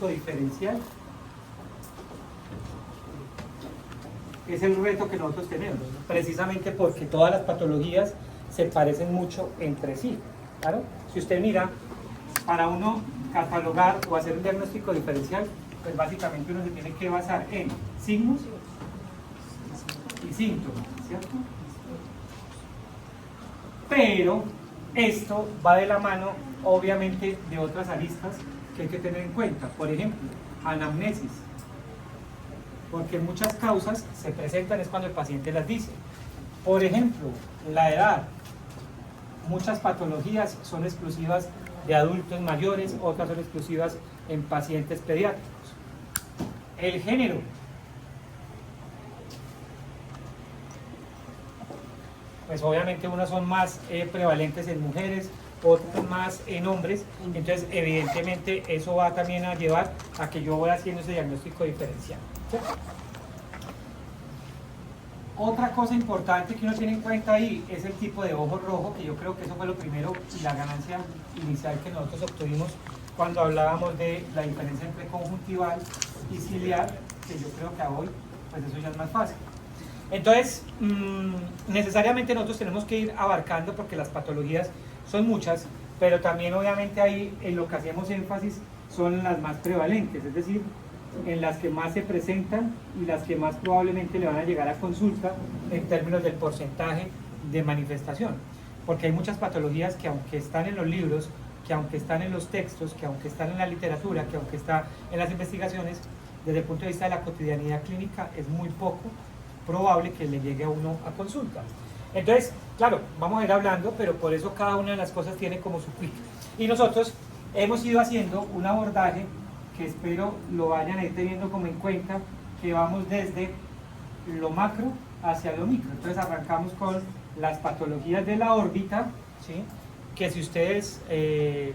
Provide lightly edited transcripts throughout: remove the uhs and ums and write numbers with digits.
diferencial es el reto que nosotros tenemos, precisamente porque todas las patologías se parecen mucho entre sí. Claro, si usted mira, para uno catalogar o hacer un diagnóstico diferencial, pues básicamente uno se tiene que basar en signos y síntomas, ¿cierto? Pero esto va de la mano, obviamente, de otras aristas que hay que tener en cuenta. Por ejemplo, anamnesis, porque muchas causas se presentan es cuando el paciente las dice. Por ejemplo, la edad. Muchas patologías son exclusivas de adultos mayores, otras son exclusivas en pacientes pediátricos. El género. Pues obviamente unas son más prevalentes en mujeres, otras más en hombres, entonces evidentemente eso va también a llevar a que yo voy haciendo ese diagnóstico diferencial, ¿cierto? Otra cosa importante que uno tiene en cuenta ahí es el tipo de ojo rojo, que yo creo que eso fue lo primero y la ganancia inicial que nosotros obtuvimos cuando hablábamos de la diferencia entre conjuntival y ciliar, que yo creo que a hoy pues eso ya es más fácil. Entonces, necesariamente nosotros tenemos que ir abarcando, porque las patologías son muchas, pero también obviamente ahí en lo que hacemos énfasis son las más prevalentes, es decir, en las que más se presentan y las que más probablemente le van a llegar a consulta en términos del porcentaje de manifestación, porque hay muchas patologías que aunque están en los libros, que aunque están en los textos, que aunque están en la literatura, que aunque está en las investigaciones, desde el punto de vista de la cotidianidad clínica es muy poco probable que le llegue a uno a consulta. Entonces, claro, vamos a ir hablando, pero por eso cada una de las cosas tiene como su quick. Y nosotros hemos ido haciendo un abordaje que espero lo vayan a ir teniendo como en cuenta, que vamos desde lo macro hacia lo micro. Entonces arrancamos con las patologías de la órbita, ¿sí? Que si ustedes de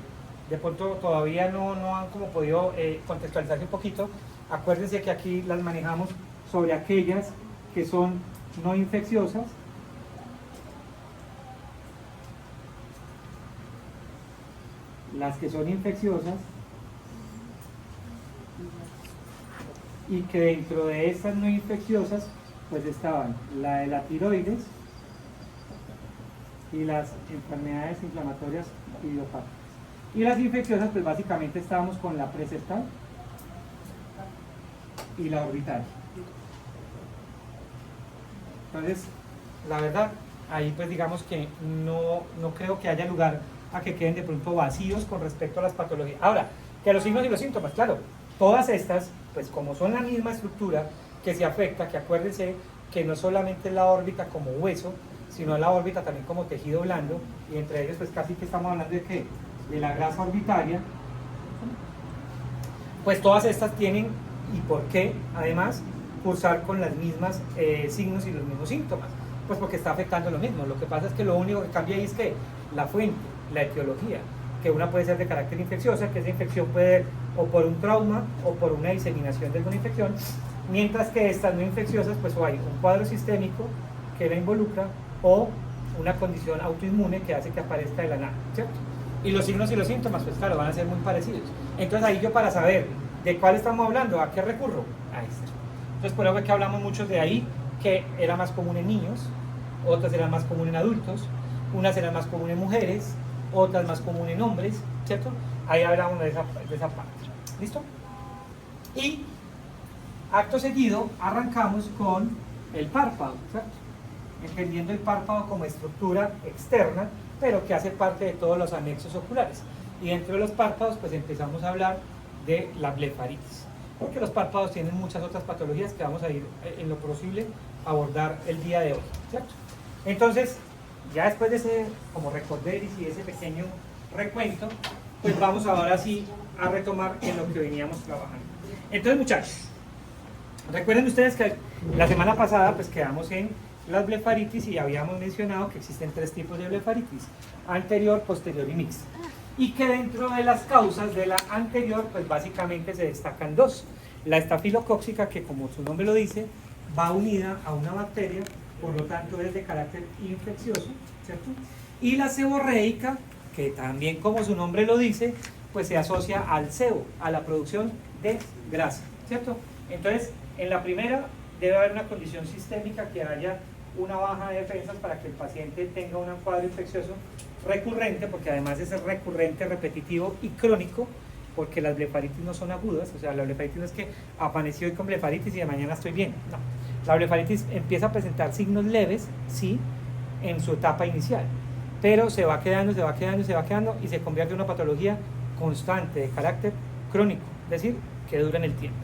pronto todavía no han como podido contextualizarse un poquito, acuérdense que aquí las manejamos sobre aquellas que son no infecciosas, las que son infecciosas, y que dentro de estas no infecciosas pues estaban la de la tiroides y las enfermedades inflamatorias idiopáticas. Y las infecciosas pues básicamente estábamos con la preseptal y la orbital. Entonces, la verdad, ahí pues digamos que no creo que haya lugar a que queden de pronto vacíos con respecto a las patologías. Ahora, que los signos y los síntomas, claro, todas estas, pues como son la misma estructura que se afecta, que acuérdense que no solamente es la órbita como hueso, sino la órbita también como tejido blando, y entre ellos pues casi que estamos hablando de ¿qué? De la grasa orbitaria, pues todas estas tienen, y por qué además, cursar con las mismas signos y los mismos síntomas, pues porque está afectando lo mismo. Lo que pasa es que lo único que cambia ahí es que la fuente, la etiología, que una puede ser de carácter infecciosa, que esa infección puede o por un trauma o por una diseminación de alguna infección, mientras que estas no infecciosas pues o hay un cuadro sistémico que la involucra o una condición autoinmune que hace que aparezca de la nada, ¿cierto? Y los signos y los síntomas pues claro van a ser muy parecidos. Entonces ahí yo para saber de cuál estamos hablando, ¿a qué recurro? A esto. Entonces por eso es que hablamos mucho de ahí, que era más común en niños, otras eran más común en adultos, unas eran más común en mujeres, otras más común en hombres, ¿cierto? Ahí hablamos de esa parte. ¿Listo? Y acto seguido arrancamos con el párpado, ¿cierto? Entendiendo el párpado como estructura externa, pero que hace parte de todos los anexos oculares. Y dentro de los párpados, pues empezamos a hablar de la blefaritis, porque los párpados tienen muchas otras patologías que vamos a ir en lo posible a abordar el día de hoy, ¿cierto? Entonces, ya después de ese como recorderis y ese pequeño recuento, pues vamos ahora sí a retomar en lo que veníamos trabajando. Entonces, muchachos, recuerden ustedes que la semana pasada pues quedamos en las blefaritis y habíamos mencionado que existen 3 tipos de blefaritis: anterior, posterior y mixta. Y que dentro de las causas de la anterior pues básicamente se destacan 2: la estafilocóxica, que como su nombre lo dice, va unida a una bacteria, por lo tanto es de carácter infeccioso, ¿cierto? Y la seborreica, que también como su nombre lo dice, pues se asocia al sebo, a la producción de grasa, ¿cierto? Entonces, en la primera debe haber una condición sistémica, que haya una baja de defensas para que el paciente tenga un cuadro infeccioso recurrente, porque además es recurrente, repetitivo y crónico, porque las blefaritis no son agudas. O sea, la blefaritis no es que amanecí hoy con blefaritis y de mañana estoy bien, no. La blefaritis empieza a presentar signos leves, sí, en su etapa inicial, pero se va quedando y se convierte en una patología constante de carácter crónico, es decir, que dura en el tiempo.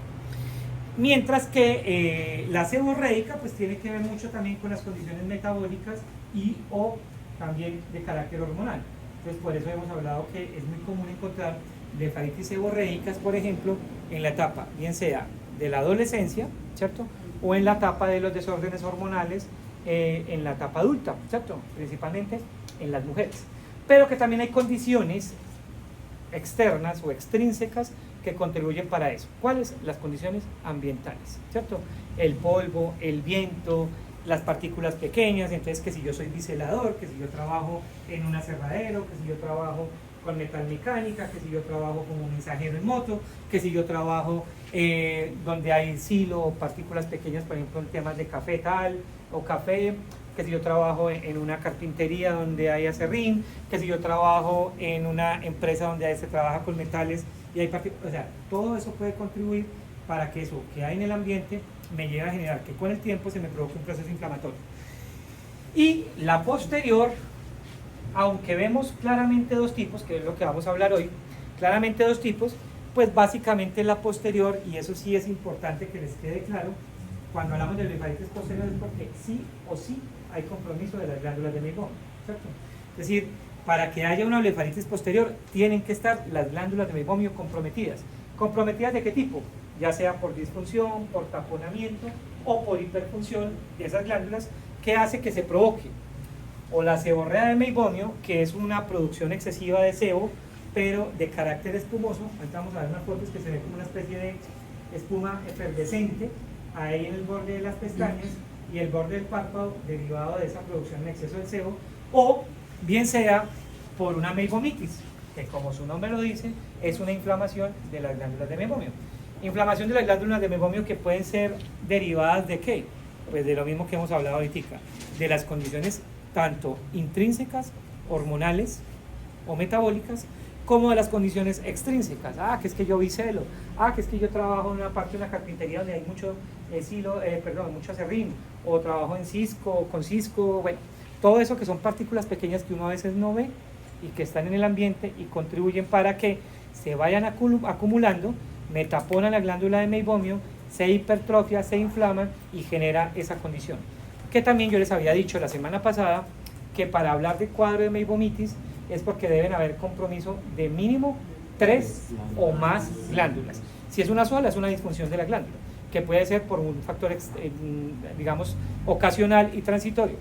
Mientras que la seborreica pues tiene que ver mucho también con las condiciones metabólicas y o también de carácter hormonal. Entonces por eso hemos hablado que es muy común encontrar blefaritis seborreicas, por ejemplo, en la etapa bien sea de la adolescencia, ¿cierto? O en la etapa de los desórdenes hormonales, en la etapa adulta, ¿cierto? Principalmente en las mujeres. Pero que también hay condiciones externas o extrínsecas que contribuyen para eso. ¿Cuáles? Las condiciones ambientales, ¿cierto? El polvo, el viento, las partículas pequeñas. Entonces, que si yo soy biselador, que si yo trabajo en un aserradero, que si yo trabajo con metalmecánica, que si yo trabajo como mensajero en moto, que si yo trabajo donde hay silo o partículas pequeñas, por ejemplo en temas de café tal o café, que si yo trabajo en una carpintería donde hay acerrín, que si yo trabajo en una empresa donde se trabaja con metales y hay partículas, o sea, todo eso puede contribuir para que eso que hay en el ambiente me llegue a generar que con el tiempo se me provoque un proceso inflamatorio. Y la posterior, aunque vemos claramente dos tipos, que es lo que vamos a hablar hoy, claramente dos tipos, pues básicamente la posterior, y eso sí es importante que les quede claro, cuando hablamos de blefaritis posterior es porque sí o sí hay compromiso de las glándulas de Meibomian, ¿cierto? Es decir, para que haya una blefaritis posterior tienen que estar las glándulas de Meibomian comprometidas. ¿Comprometidas de qué tipo? Ya sea por disfunción, por taponamiento o por hiperfunción de esas glándulas, que hace que se provoque o la seborrea de Meibomian, que es una producción excesiva de sebo, pero de carácter espumoso. Ahorita vamos a ver unas fotos que se ve como una especie de espuma efervescente ahí en el borde de las pestañas y el borde del párpado, derivado de esa producción en exceso de sebo, o bien sea por una meibomitis, que como su nombre lo dice, es una inflamación de las glándulas de Meibomian. Inflamación de las glándulas de Meibomian que pueden ser derivadas de ¿qué? Pues de lo mismo que hemos hablado ahorita, de las condiciones tanto intrínsecas, hormonales o metabólicas, como de las condiciones extrínsecas. Que es que yo bicelo, que es que yo trabajo en una parte de una carpintería donde hay mucho mucho acerrín, o trabajo en cisco, con cisco, bueno, todo eso que son partículas pequeñas que uno a veces no ve y que están en el ambiente y contribuyen para que se vayan acumulando, metaponan la glándula de Meibomian, se hipertrofia, se inflaman y genera esa condición. Que también yo les había dicho la semana pasada que para hablar de cuadro de meibomitis es porque deben haber compromiso de mínimo 3 o más glándulas. Si es una sola, es una disfunción de la glándula, que puede ser por un factor, digamos, ocasional y transitorio.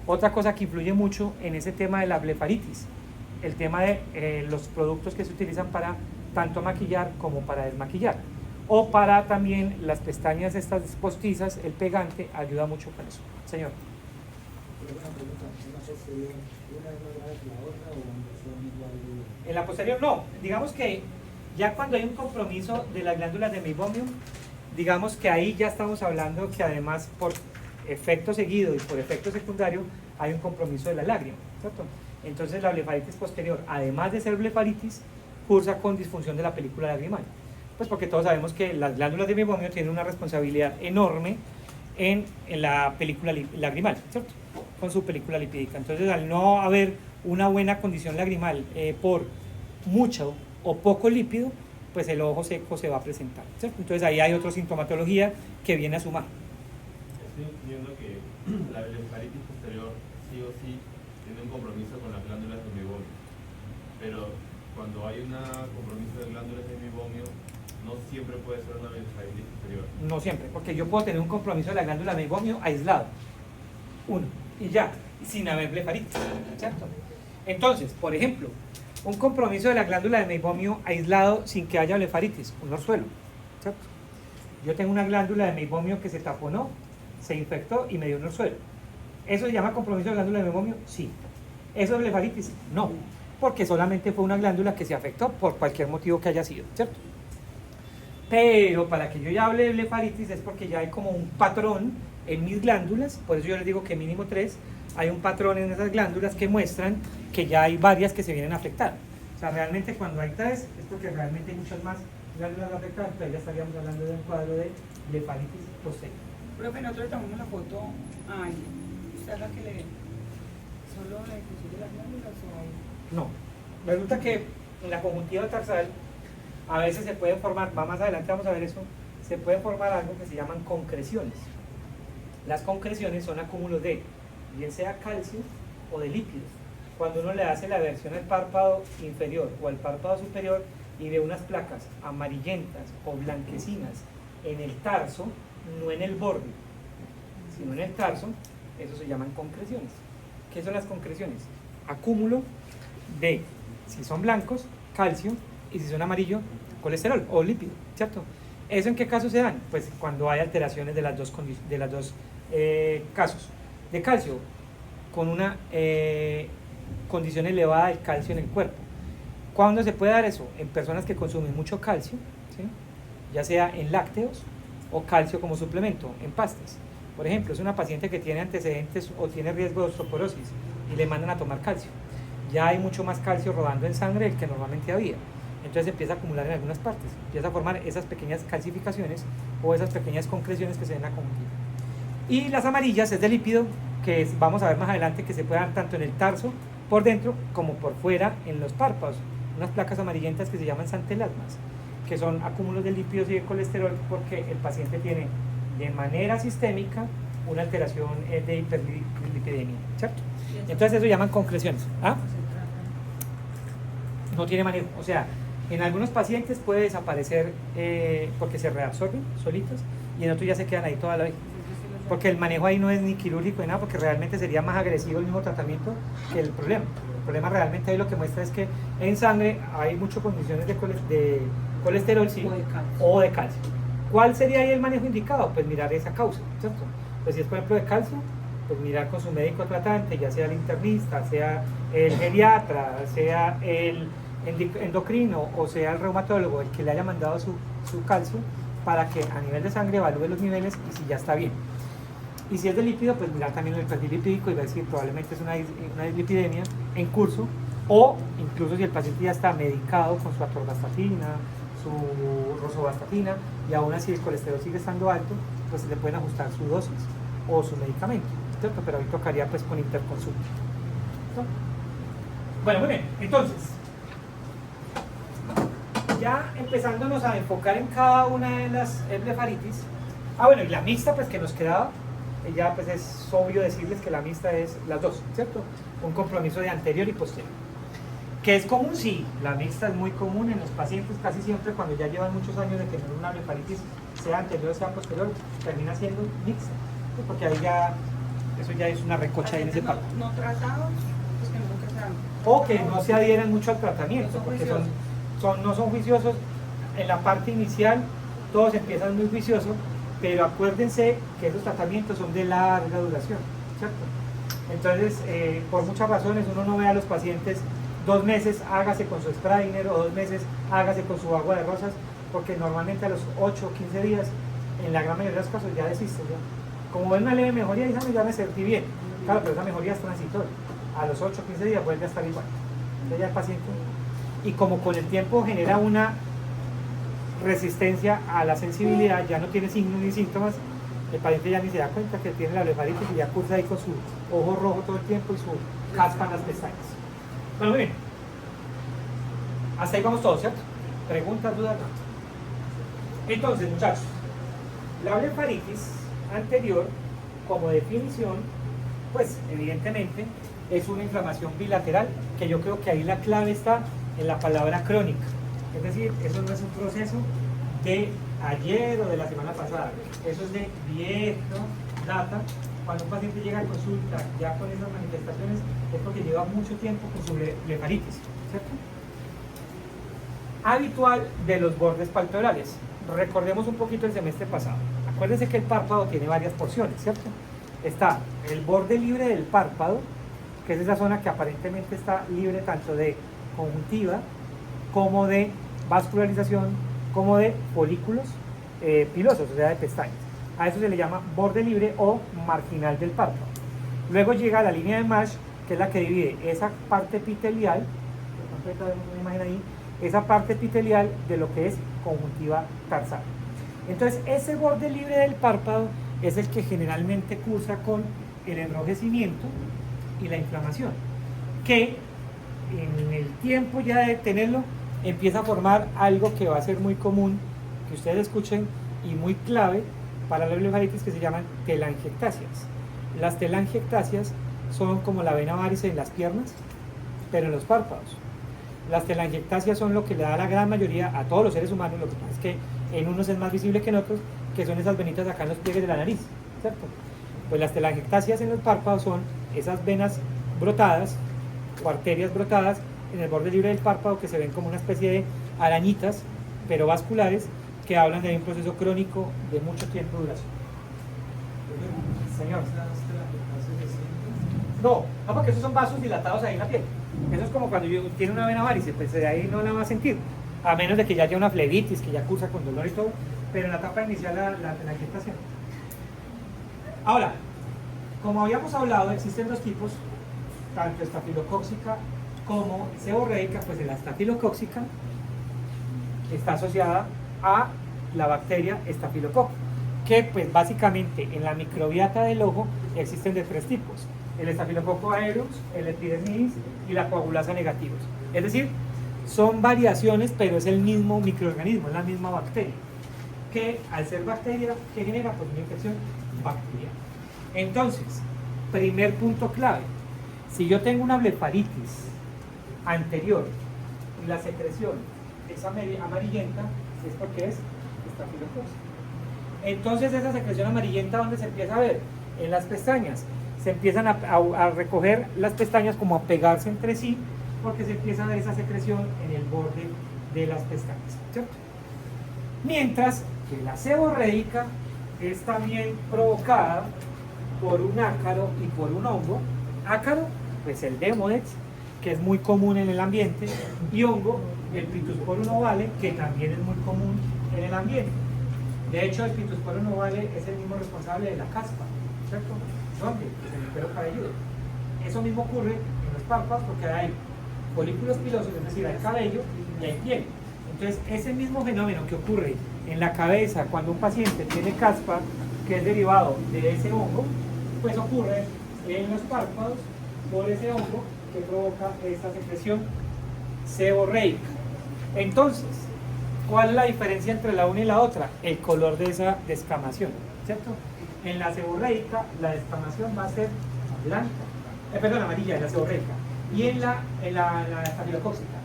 Otra cosa que influye mucho en ese tema de la blefaritis, el tema de los productos que se utilizan para tanto maquillar como para desmaquillar, o para también las pestañas estas postizas, el pegante ayuda mucho con eso. Señor. En la posterior no, digamos que ya cuando hay un compromiso de las glándulas de Meibomian, digamos que ahí ya estamos hablando que además por efecto seguido y por efecto secundario hay un compromiso de la lágrima, ¿cierto? Entonces la blefaritis posterior, además de ser blefaritis, cursa con disfunción de la película lagrimal, pues porque todos sabemos que las glándulas de Meibomian tienen una responsabilidad enorme en la película lagrimal, ¿cierto? Con su película lipídica. Entonces, al no haber una buena condición lagrimal por mucho o poco lípido, pues el ojo seco se va a presentar, ¿cierto? Entonces ahí hay otra sintomatología que viene a sumar. Estoy entendiendo que la blefaritis posterior sí o sí tiene un compromiso con las glándulas de Meibomian, pero cuando hay un compromiso de glándulas de Meibomian, no siempre puede ser una blefaritis posterior. No siempre, porque yo puedo tener un compromiso de la glándula de Meibomian aislado, uno, y ya, sin haber blefaritis, ¿cierto? Entonces, por ejemplo, un compromiso de la glándula de Meibomian aislado sin que haya blefaritis, un orzuelo, ¿cierto? Yo tengo una glándula de Meibomian que se taponó, se infectó y me dio un orzuelo. ¿Eso se llama compromiso de glándula de Meibomian? Sí. ¿Eso es blefaritis? No, porque solamente fue una glándula que se afectó por cualquier motivo que haya sido, ¿cierto? Pero para que yo ya hable de blefaritis es porque ya hay como un patrón en mis glándulas, por eso yo les digo que mínimo 3, hay un patrón en esas glándulas que muestran que ya hay varias que se vienen a afectar. O sea, realmente cuando hay 3 es porque realmente hay muchas más glándulas afectadas, pero ya estaríamos hablando de un cuadro de blefaritis posterior. Profe, nosotros le tomamos la foto a alguien. ¿Usted haga que le solo la difusión de las glándulas o hay? No, resulta que en la conjuntiva tarsal a veces se pueden formar, más adelante vamos a ver eso, se puede formar algo que se llaman concreciones. Las concreciones son acúmulos de, bien sea calcio o de lípidos. Cuando uno le hace la versión al párpado inferior o al párpado superior y ve unas placas amarillentas o blanquecinas en el tarso, no en el borde, sino en el tarso, eso se llaman concreciones. ¿Qué son las concreciones? Acúmulo de, si son blancos, calcio, y si son amarillos, colesterol o lípido, ¿cierto? ¿Eso en qué casos se dan? Pues cuando hay alteraciones de las dos casos. De calcio, con una condición elevada del calcio en el cuerpo. ¿Cuándo se puede dar eso? En personas que consumen mucho calcio, ¿sí? Ya sea en lácteos o calcio como suplemento, en pastas. Por ejemplo, es una paciente que tiene antecedentes o tiene riesgo de osteoporosis y le mandan a tomar calcio. Ya hay mucho más calcio rodando en sangre del que normalmente había. Entonces empieza a acumular en algunas partes, empieza a formar esas pequeñas calcificaciones o esas pequeñas concreciones que se ven en la conjuntiva. Y las amarillas es de lípido, que vamos a ver más adelante que se puede dar tanto en el tarso, por dentro, como por fuera en los párpados. Unas placas amarillentas que se llaman santelasmas, que son acúmulos de lípidos y de colesterol porque el paciente tiene de manera sistémica una alteración de hiperlipidemia, ¿cierto? Entonces eso llaman concreciones. ¿Ah? No tiene manejo, o sea, en algunos pacientes puede desaparecer porque se reabsorben solitos y en otros ya se quedan ahí toda la vida. Porque el manejo ahí no es ni quirúrgico ni nada, porque realmente sería más agresivo el mismo tratamiento que el problema. El problema realmente ahí lo que muestra es que en sangre hay muchas condiciones de colesterol, sí, o de calcio. ¿Cuál sería ahí el manejo indicado? Pues mirar esa causa, ¿cierto? Pues si es por ejemplo de calcio, pues mirar con su médico tratante, ya sea el internista, sea el geriatra, sea el endocrino o sea el reumatólogo, el que le haya mandado su calcio, para que a nivel de sangre evalúe los niveles y si ya está bien. Y si es de lípido, pues mirar también el perfil lipídico y ver si probablemente es una dislipidemia en curso, o incluso si el paciente ya está medicado con su atorvastatina, su rosuvastatina, y aún así el colesterol sigue estando alto, pues se le pueden ajustar su dosis o su medicamento, ¿cierto? Pero ahí tocaría pues con interconsulta, ¿no? Bueno, muy bien, entonces ya empezándonos a enfocar en cada una de las blefaritis. Bueno, y la mixta pues que nos quedaba, ya pues es obvio decirles que la mixta es las dos, ¿cierto? Un compromiso de anterior y posterior. ¿Que es común? Sí, la mixta es muy común en los pacientes, casi siempre cuando ya llevan muchos años de tener una blefaritis, sea anterior o sea posterior, termina siendo mixta, ¿sí? Porque ahí ya, eso ya es una recocha ahí en ese parto. No tratados, pues que nunca se dan. O que no se adhieren mucho al tratamiento, porque no son juiciosos en la parte inicial, todos empiezan muy juiciosos, pero acuérdense que esos tratamientos son de larga duración, ¿cierto? Entonces, por muchas razones, uno no ve a los pacientes 2 meses, hágase con su Strainer, o 2 meses, hágase con su agua de rosas, porque normalmente a los 8 o 15 días, en la gran mayoría de los casos, ya desiste. ¿Ya? Como ven una leve mejoría, dicen, ya me sentí bien. Claro, pero esa mejoría es transitoria. A los 8 o 15 días vuelve a estar igual. Entonces ya el paciente, y como con el tiempo genera una resistencia a la sensibilidad, ya no tiene signos ni síntomas, el paciente ya ni se da cuenta que tiene la blefaritis y ya cursa ahí con su ojo rojo todo el tiempo y su caspa en las pestañas. Bueno, muy bien. Hasta ahí vamos todos, ¿cierto? Preguntas, dudas, no. Entonces, muchachos, la blefaritis anterior, como definición, pues evidentemente es una inflamación bilateral, que yo creo que ahí la clave está en la palabra crónica. Es decir, eso no es un proceso de ayer o de la semana pasada, eso es de vieja data. Cuando un paciente llega a consulta ya con esas manifestaciones es porque lleva mucho tiempo con su blefaritis, ¿cierto? Habitual de los bordes palpebrales. Recordemos un poquito el semestre pasado. Acuérdense que el párpado tiene varias porciones, ¿cierto? Está el borde libre del párpado, que es esa zona que aparentemente está libre tanto de conjuntiva como de vascularización como de folículos pilosos, o sea, de pestañas. A eso se le llama borde libre o marginal del párpado. Luego llega la línea de Marsh, que es la que divide esa parte epitelial, vemos una imagen ahí, esa parte epitelial de lo que es conjuntiva tarsal. Entonces, ese borde libre del párpado es el que generalmente cursa con el enrojecimiento y la inflamación, que en el tiempo ya de tenerlo empieza a formar algo que va a ser muy común, que ustedes escuchen, y muy clave para la blefaritis, que se llaman telangiectasias. Las telangiectasias son como la vena varice en las piernas, pero en los párpados. Las telangiectasias son lo que le da a la gran mayoría a todos los seres humanos, lo que pasa es que en unos es más visible que en otros, que son esas venitas acá en los pliegues de la nariz, ¿cierto? Pues las telangiectasias en los párpados son esas venas brotadas o arterias brotadas en el borde libre del párpado que se ven como una especie de arañitas, pero vasculares, que hablan de un proceso crónico de mucho tiempo de duración. Señor. No, porque esos son vasos dilatados ahí en la piel. Eso es como cuando tiene una vena varice, pues de ahí no la va a sentir, a menos de que ya haya una flebitis, que ya cursa con dolor y todo, pero en la etapa inicial la telangiectasia. Ahora, como habíamos hablado, existen dos tipos, tanto estafilocóxica como seborreica. Pues la estafilocóxica está asociada a la bacteria estafilococo, que pues básicamente en la microbiota del ojo existen de tres tipos: el estafilococo aureus, el epidermidis y la coagulasa negativus. Es decir, son variaciones, pero es el mismo microorganismo, es la misma bacteria, que al ser bacteria, que genera pues una infección bacteriana. Entonces, primer punto clave: si yo tengo una blefaritis anterior y la secreción es amarillenta, es porque es estafilocócica. Entonces, esa secreción amarillenta, ¿dónde se empieza a ver? En las pestañas. Se empiezan a recoger las pestañas, como a pegarse entre sí, porque se empieza a ver esa secreción en el borde de las pestañas, ¿cierto? Mientras que la seborreica es también provocada por un ácaro y por un hongo. Ácaro, pues el Demodex, que es muy común en el ambiente, y hongo, el Pittosporum ovale, que también es muy común en el ambiente. De hecho, el Pittosporum ovale es el mismo responsable de la caspa, ¿cierto? ¿Dónde? Pues en el pelo cabelludo. Eso mismo ocurre en los párpados, porque hay folículos pilosos, es decir, hay cabello y hay piel. Entonces, ese mismo fenómeno que ocurre en la cabeza cuando un paciente tiene caspa, que es derivado de ese hongo, pues ocurre en los párpados por ese hongo que provoca esta secreción seborreica. Entonces, ¿cuál es la diferencia entre la una y la otra? El color de esa descamación, ¿cierto? En la seborreica la descamación va a ser blanca, amarilla, en la seborreica, y en la estafilocócica,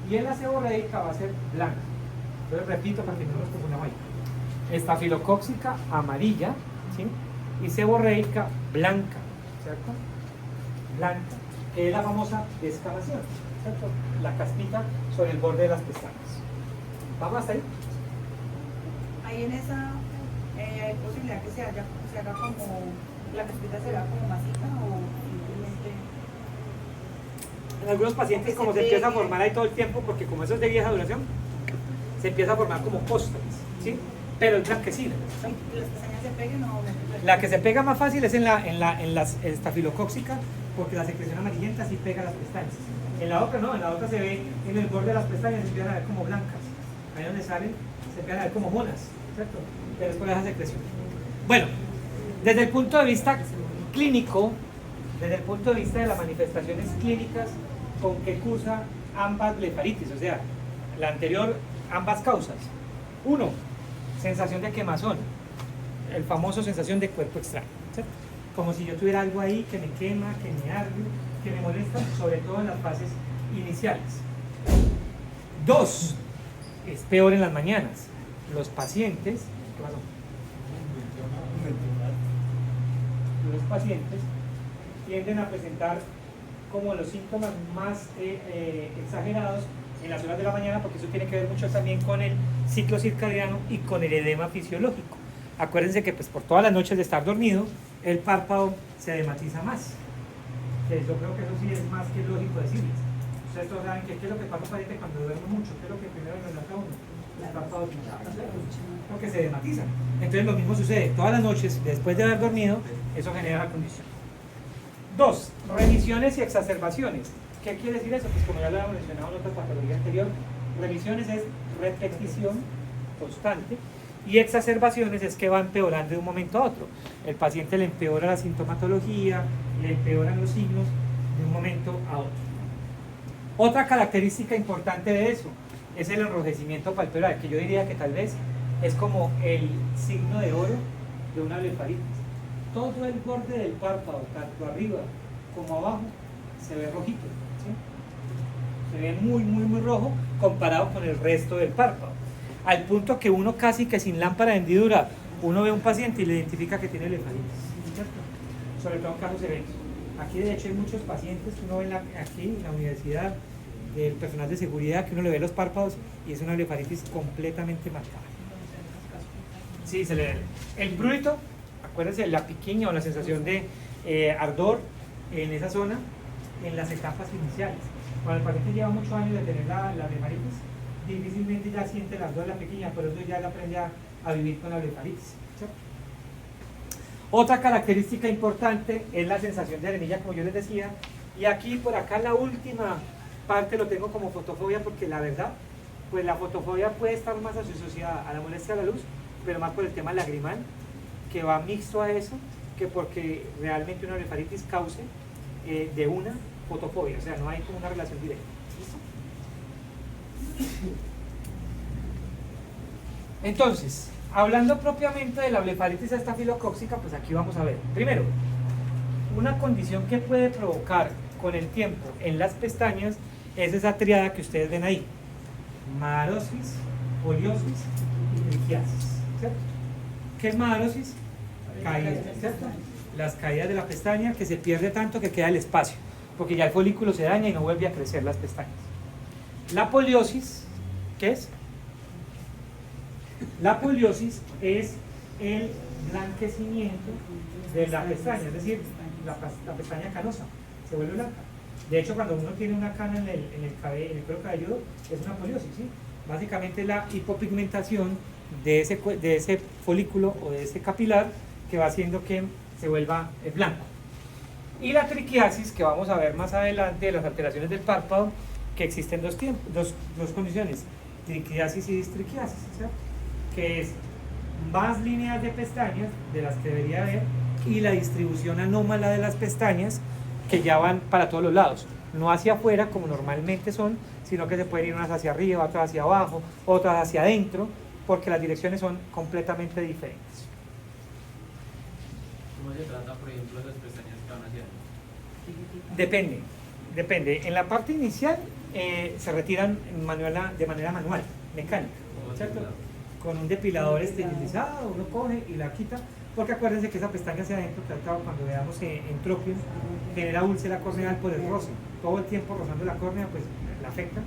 y en la seborreica va a ser blanca. Entonces repito para que no nos confundamos ahí: estafilocócica amarilla, ¿sí? Y seborreica blanca, ¿cierto? Blanca, que es la famosa descamación, ¿cierto? La caspita sobre el borde de las pestañas. ¿Vamos hasta ahí? Ahí en esa hay posibilidad que se haga como, la caspita se haga como masita, o simplemente. En algunos pacientes, como se empieza a formar ahí todo el tiempo, porque como eso es de vieja duración, se empieza a formar como costras, ¿sí? Pero es blanquecina, ¿sí? ¿Y las pestañas se peguen o no? La que se pega más fácil es en la estafilocócica, porque la secreción amarillenta sí pega las pestañas. En la otra no, en la otra se ve en el borde de las pestañas, se empiezan a ver como blancas. Ahí donde salen, se empiezan a ver como monas, ¿cierto? Pero es por esa secreción. Bueno, desde el punto de vista clínico, desde el punto de vista de las manifestaciones clínicas, ¿con qué cursa ambas blefaritis? O sea, la anterior, ambas causas. Uno, sensación de quemazón, el famoso sensación de cuerpo extraño, ¿cierto? Como si yo tuviera algo ahí que me quema, que me arde, que me molesta, sobre todo en las fases iniciales. Dos, es peor en las mañanas. Los pacientes, ¿qué pasó? Los pacientes tienden a presentar como los síntomas más exagerados en las horas de la mañana, porque eso tiene que ver mucho también con el ciclo circadiano y con el edema fisiológico. Acuérdense que pues por todas las noches de estar dormido, el párpado se edematiza más. Yo creo que eso sí es más que lógico decirles. Ustedes todos saben que qué es lo que pasa, paciente, cuando duerme mucho, qué es lo que primero nos da uno. los párpados porque se desmatizan. Entonces lo mismo sucede todas las noches después de haber dormido, eso genera la condición. 2. Remisiones y exacerbaciones. ¿Qué quiere decir eso? Pues como ya lo habíamos mencionado en otra patología anterior, remisiones es repetición constante y exacerbaciones es que va empeorando de un momento a otro. El paciente le empeora la sintomatología, le empeoran los signos de un momento a otro. Otra característica importante de eso es el enrojecimiento palpebral, que yo diría que tal vez es como el signo de oro de una blefaritis. Todo el borde del párpado, tanto arriba como abajo, se ve rojito, ¿sí? Se ve muy rojo comparado con el resto del párpado, al punto que uno casi que sin lámpara de hendidura, uno ve a un paciente y le identifica que tiene blefaritis, ¿cierto? Sobre todo en casos severos. Aquí de hecho hay muchos pacientes que uno ve aquí en la universidad, del personal de seguridad, que uno le ve los párpados y es una blefaritis completamente marcada. Sí, se le ve el prurito, acuérdense, la piquiña o la sensación de ardor en esa zona en las etapas iniciales. Cuando el paciente lleva muchos años de tener la blefaritis, difícilmente ya siente el ardor de la piquiña, por eso ya él aprende a vivir con la blefaritis, ¿cierto? Otra característica importante es la sensación de arenilla, como yo les decía, y aquí por acá la última parte lo tengo como fotofobia, porque la verdad, pues la fotofobia puede estar más asociada a la molestia a la luz, pero más por el tema lagrimal, que va mixto a eso, que porque realmente una blefaritis cause de una fotofobia, o sea, no hay como una relación directa. ¿Listo? Entonces, hablando propiamente de la blefaritis estafilocóxica, pues aquí vamos a ver. Primero, una condición que puede provocar con el tiempo en las pestañas es esa triada que ustedes ven ahí: madarosis, poliosis y triquiasis, ¿cierto? ¿Qué es madarosis? Caída, ¿cierto? Las caídas de la pestaña, que se pierde tanto que queda el espacio, porque ya el folículo se daña y no vuelve a crecer las pestañas. La poliosis, ¿qué es? La poliosis es el blanquecimiento de la pestaña, es decir, la pestaña canosa se vuelve blanca. De hecho, cuando uno tiene una cana en el cuero cabelludo, es una poliosis, ¿sí? Básicamente la hipopigmentación de ese folículo o de ese capilar que va haciendo que se vuelva blanco. Y la triquiasis, que vamos a ver más adelante, de las alteraciones del párpado, que existen dos condiciones: triquiasis y distriquiasis, ¿cierto? Que es más líneas de pestañas de las que debería haber y la distribución anómala de las pestañas, que ya van para todos los lados, no hacia afuera como normalmente son, sino que se pueden ir unas hacia arriba, otras hacia abajo, otras hacia adentro, porque las direcciones son completamente diferentes. ¿Cómo se trata, por ejemplo, las pestañas que van hacia? Depende. En la parte inicial se retiran de manera manual, mecánica, ¿cierto? Con un depilador esterilizado, uno coge y la quita, porque acuérdense que esa pestaña hacia adentro, cuando veamos entropium, genera úlcera corneal por el roce. Todo el tiempo rozando la córnea, pues la afecta,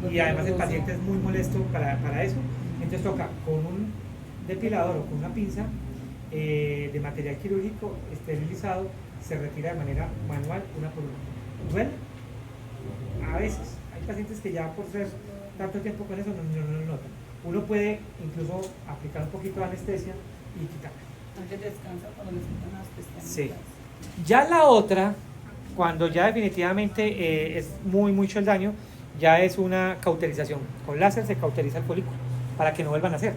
y además el paciente es muy molesto para eso. Entonces toca con un depilador o con una pinza de material quirúrgico esterilizado, se retira de manera manual una por una. ¿Duele? A veces. Hay pacientes que ya por ser tanto tiempo con eso no lo notan. Uno puede incluso aplicar un poquito de anestesia y quitarla. Antes descansa cuando le sientan las pestañas. Sí. Ya la otra, cuando ya definitivamente es mucho el daño, ya es una cauterización. Con láser se cauteriza el folículo para que no vuelvan a hacer.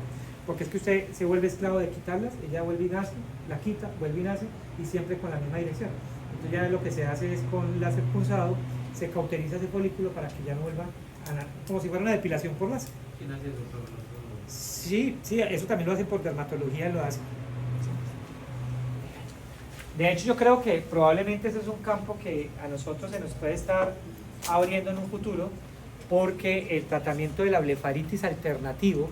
Porque es que usted se vuelve esclavo de quitarlas, ella vuelve y nace, la quita, vuelve y nace, y siempre con la misma dirección. Entonces ya lo que se hace es con láser punzado, se cauteriza ese folículo para que ya no vuelva a nacer, como si fuera una depilación por láser. ¿Quién hace eso? Sí, eso también lo hacen por dermatología, lo hacen. De hecho, yo creo que probablemente ese es un campo que a nosotros se nos puede estar abriendo en un futuro, porque el tratamiento de la blefaritis alternativo,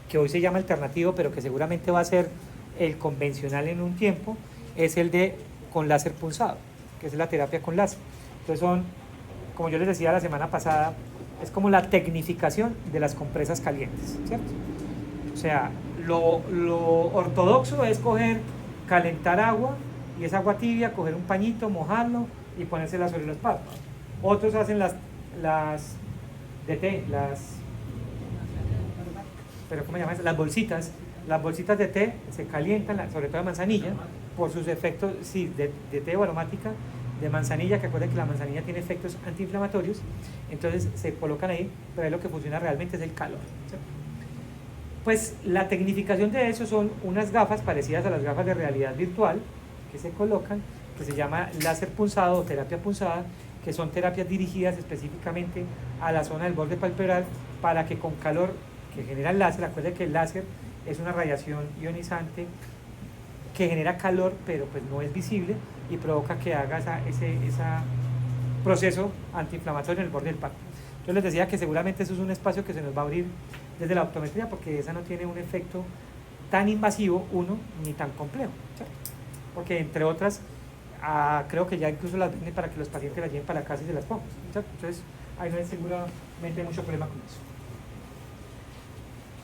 que hoy se llama alternativo, pero que seguramente va a ser el convencional en un tiempo, es el de con láser punzado, que es la terapia con láser. Entonces son, como yo les decía la semana pasada, es como la tecnificación de las compresas calientes, ¿cierto? O sea, lo ortodoxo es calentar agua, y esa agua tibia, coger un pañito, mojarlo y ponérsela sobre los párpados. Otros hacen las DT, pero ¿cómo se llama eso? Las bolsitas de té se calientan, sobre todo de manzanilla, por sus efectos, sí, de té o aromática, de manzanilla, que acuerden que la manzanilla tiene efectos antiinflamatorios, entonces se colocan ahí, pero ahí lo que funciona realmente es el calor, ¿sí? Pues la tecnificación de eso son unas gafas parecidas a las gafas de realidad virtual que se colocan, que se llama láser punzado o terapia punzada, que son terapias dirigidas específicamente a la zona del borde palpebral para que con calor que genera el láser, acuérdense que el láser es una radiación ionizante que genera calor pero pues no es visible y provoca que haga ese proceso antiinflamatorio en el borde del párpado. Yo les decía que seguramente eso es un espacio que se nos va a abrir desde la optometría porque esa no tiene un efecto tan invasivo, ni tan complejo, ¿cierto? Porque entre otras, creo que ya incluso las venden para que los pacientes las lleven para la casa y se las pongan, ¿cierto? Entonces ahí no hay seguramente mucho problema con eso.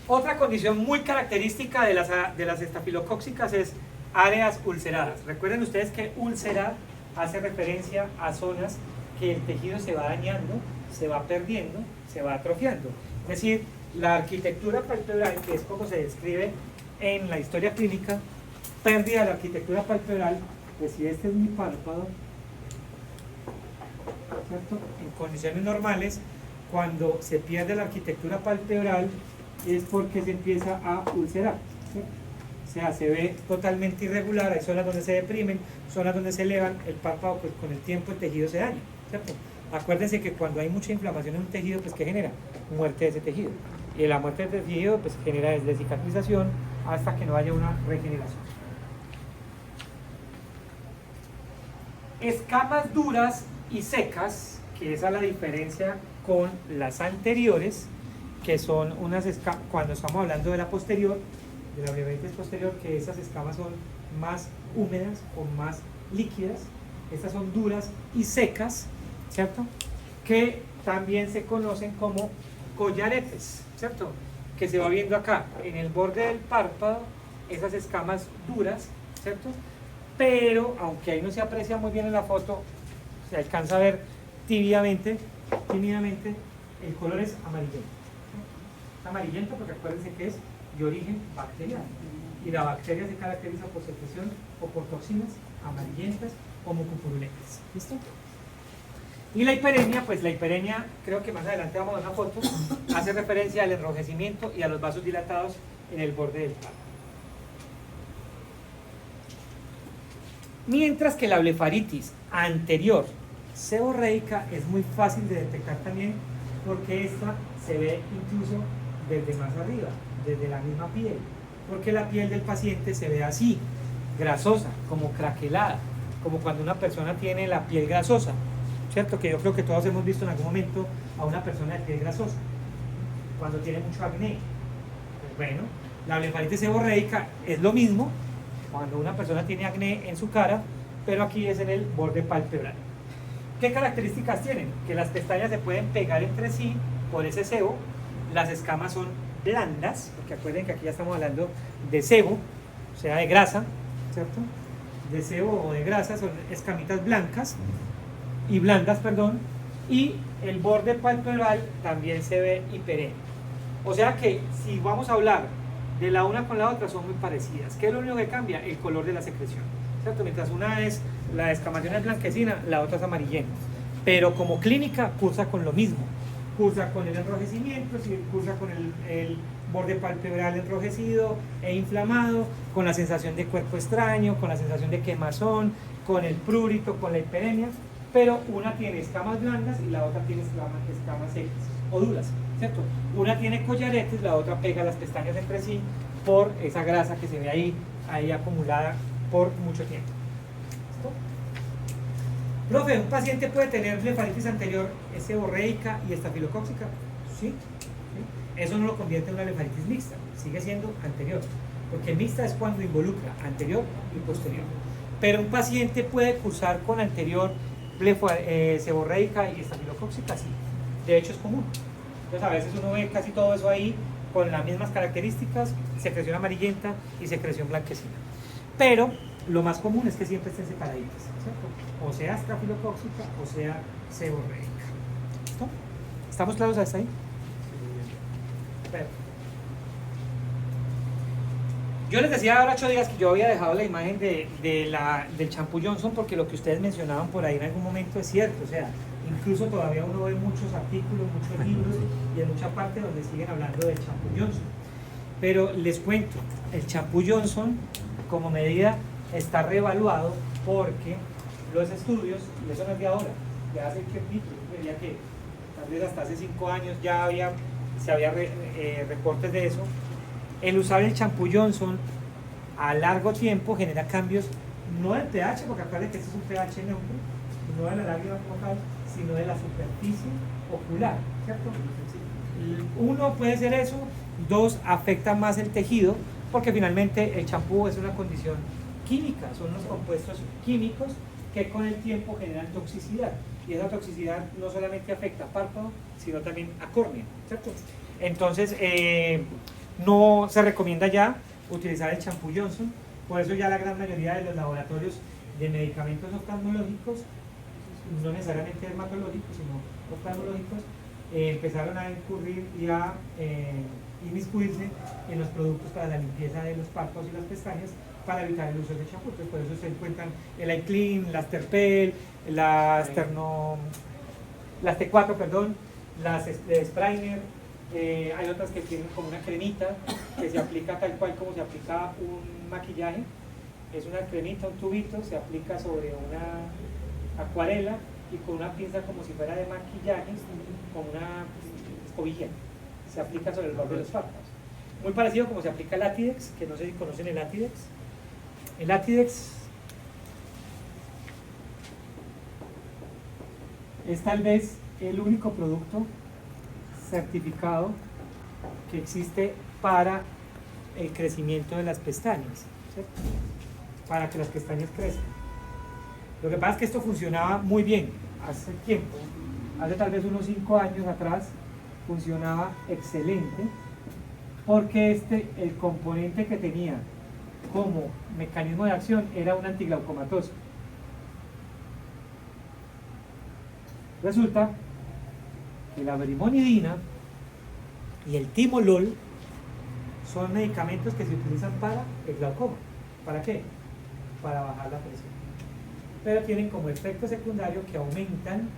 Otra condición muy característica de las estafilocóccicas es áreas ulceradas. Recuerden ustedes que úlcera hace referencia a zonas que el tejido se va dañando, se va perdiendo, se va atrofiando. Es decir, la arquitectura palpebral, que es como se describe en la historia clínica, pérdida de la arquitectura palpebral, pues si este es mi párpado, ¿cierto? En condiciones normales, cuando se pierde la arquitectura palpebral, es porque se empieza a ulcerar, ¿cierto? O sea, se ve totalmente irregular, hay zonas donde se deprimen, zonas donde se elevan, el párpado, pues con el tiempo el tejido se daña, ¿cierto? Acuérdense que cuando hay mucha inflamación en un tejido, pues ¿qué genera? Muerte de ese tejido. Y la muerte del tejido, pues genera desde cicatrización hasta que no haya una regeneración. Escamas duras y secas, que esa es la diferencia con las anteriores, que son unas escamas, cuando estamos hablando de la posterior, de la blefaritis posterior, que esas escamas son más húmedas o más líquidas, estas son duras y secas, ¿cierto? Que también se conocen como collaretes, ¿cierto? Que se va viendo acá, en el borde del párpado, esas escamas duras, ¿cierto? Pero, aunque ahí no se aprecia muy bien en la foto, se alcanza a ver tímidamente, el color es amarillento. Amarillento porque acuérdense que es de origen bacteriano. Y la bacteria se caracteriza por secreción o por toxinas amarillentas o mucopurulentas. ¿Listo? Y la hiperemia, pues la hiperemia, creo que más adelante vamos a ver una foto, hace referencia al enrojecimiento y a los vasos dilatados en el borde del párpado. Mientras que la blefaritis anterior seborreica es muy fácil de detectar también porque esta se ve incluso desde más arriba, desde la misma piel, porque la piel del paciente se ve así, grasosa, como craquelada, como cuando una persona tiene la piel grasosa, ¿cierto? Que yo creo que todos hemos visto en algún momento a una persona de piel grasosa, cuando tiene mucho acné. Pues bueno, la blefaritis seborreica es lo mismo, cuando una persona tiene acné en su cara, pero aquí es en el borde palpebral. ¿Qué características tienen? Que las pestañas se pueden pegar entre sí por ese sebo, las escamas son blandas, porque acuerden que aquí ya estamos hablando de sebo, o sea de grasa, ¿cierto? De sebo o de grasa, son escamitas blancas y blandas, perdón, y el borde palpebral también se ve hiperemia. O sea que si vamos a hablar de la una con la otra son muy parecidas. ¿Qué es lo único que cambia? El color de la secreción, ¿cierto? Mientras una es, la descamación es blanquecina, la otra es amarillenta. Pero como clínica cursa con lo mismo. Cursa con el enrojecimiento, cursa con el borde palpebral enrojecido e inflamado, con la sensación de cuerpo extraño, con la sensación de quemazón, con el prurito, con la hiperemia, pero una tiene escamas blandas y la otra tiene escamas secas o duras, ¿cierto? Una tiene collaretes, la otra pega las pestañas entre sí por esa grasa que se ve ahí acumulada por mucho tiempo. ¿Listo? Profe, ¿un paciente puede tener blefaritis anterior seborreica y estafilocóccica? Sí. Eso no lo convierte en una blefaritis mixta, sigue siendo anterior, porque mixta es cuando involucra anterior y posterior. Pero un paciente puede cursar con anterior seborreica y estafilocóccica, sí. De hecho es común. Entonces a veces uno ve casi todo eso ahí con las mismas características, secreción amarillenta y secreción blanquecina. Pero lo más común es que siempre estén separaditas, ¿cierto? O sea estafilocóccica o sea seborreica. ¿Listo? ¿Estamos claros hasta ahí? Perfecto. Yo les decía ahora 8 días que yo había dejado la imagen del champú Johnson porque lo que ustedes mencionaban por ahí en algún momento es cierto, o sea, incluso todavía uno ve muchos artículos, muchos libros y en mucha parte donde siguen hablando del champú Johnson. Pero les cuento, el champú Johnson como medida está reevaluado porque los estudios, y eso no es de ahora, de hace tiempito, yo diría que tal vez hasta hace 5 años ya había reportes de eso. El usar el champú Johnson a largo tiempo genera cambios, no del pH, porque acuérdense que este es un pH neutro, no de la lágrima como tal, sino de la superficie ocular, ¿cierto? Uno puede ser eso, dos, afecta más el tejido, porque finalmente el champú es una condición química, son unos compuestos químicos que con el tiempo generan toxicidad, y esa toxicidad no solamente afecta a párpado, sino también a córnea, ¿cierto? Entonces, no se recomienda ya utilizar el champú Johnson, por eso ya la gran mayoría de los laboratorios de medicamentos oftalmológicos, no necesariamente dermatológicos, sino oftalmológicos, empezaron a incurrir y a inmiscuirse en los productos para la limpieza de los párpados y las pestañas para evitar el uso de champú. Entonces, por eso se encuentran el Eye Clean, las Terpel, las T4, perdón, las Sprainer. Hay otras que tienen como una cremita que se aplica tal cual como se aplica un maquillaje. Es una cremita, un tubito, se aplica sobre una acuarela y con una pinza como si fuera de maquillaje, con una escobilla, se aplica sobre el borde de los párpados. Muy parecido como se aplica el Atidex, que no sé si conocen el Atidex. El Atidex es tal vez el único producto certificado que existe para el crecimiento de las pestañas, ¿cierto? Para que las pestañas crezcan. Lo que pasa es que esto funcionaba muy bien hace tiempo, hace tal vez unos 5 años atrás, funcionaba excelente, porque el componente que tenía como mecanismo de acción era un antiglaucomatoso. Resulta que la brimonidina y el timolol son medicamentos que se utilizan para el glaucoma. ¿Para qué? Para bajar la presión. Pero tienen como efecto secundario que aumentan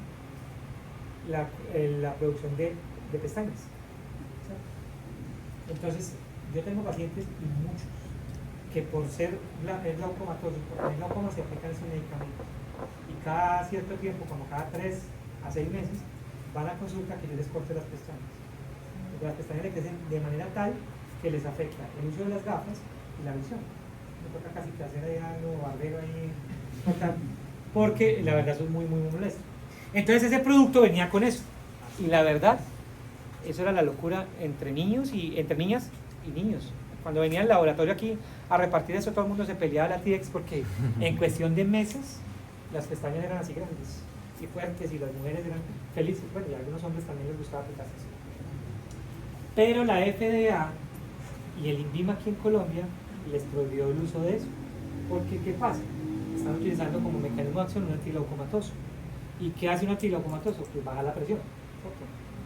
la producción de pestañas. Entonces, yo tengo pacientes y muchos que por ser glaucomatosos, por tener glaucoma se aplican esos medicamentos. Y cada cierto tiempo, como cada 3 a 6 meses, van a consulta que yo les corte las pestañas. Porque las pestañas le crecen de manera tal que les afecta el uso de las gafas y la visión. Me toca casi que hacer ahí algo barbero ahí, porque la verdad eso es muy molesto. Entonces ese producto venía con eso. Y la verdad, eso era la locura entre niñas y niños. Cuando venía al laboratorio aquí a repartir eso, todo el mundo se peleaba la T-Dex porque en cuestión de meses las pestañas eran así grandes y fuertes y las mujeres eran felices. Bueno, y a algunos hombres también les gustaba aplicarse así. Pero la FDA y el INVIMA aquí en Colombia les prohibió el uso de eso. Porque, ¿qué pasa? Están utilizando como mecanismo de acción un antiglaucomatoso. ¿Y qué hace un antiglaucomatoso? Pues baja la presión.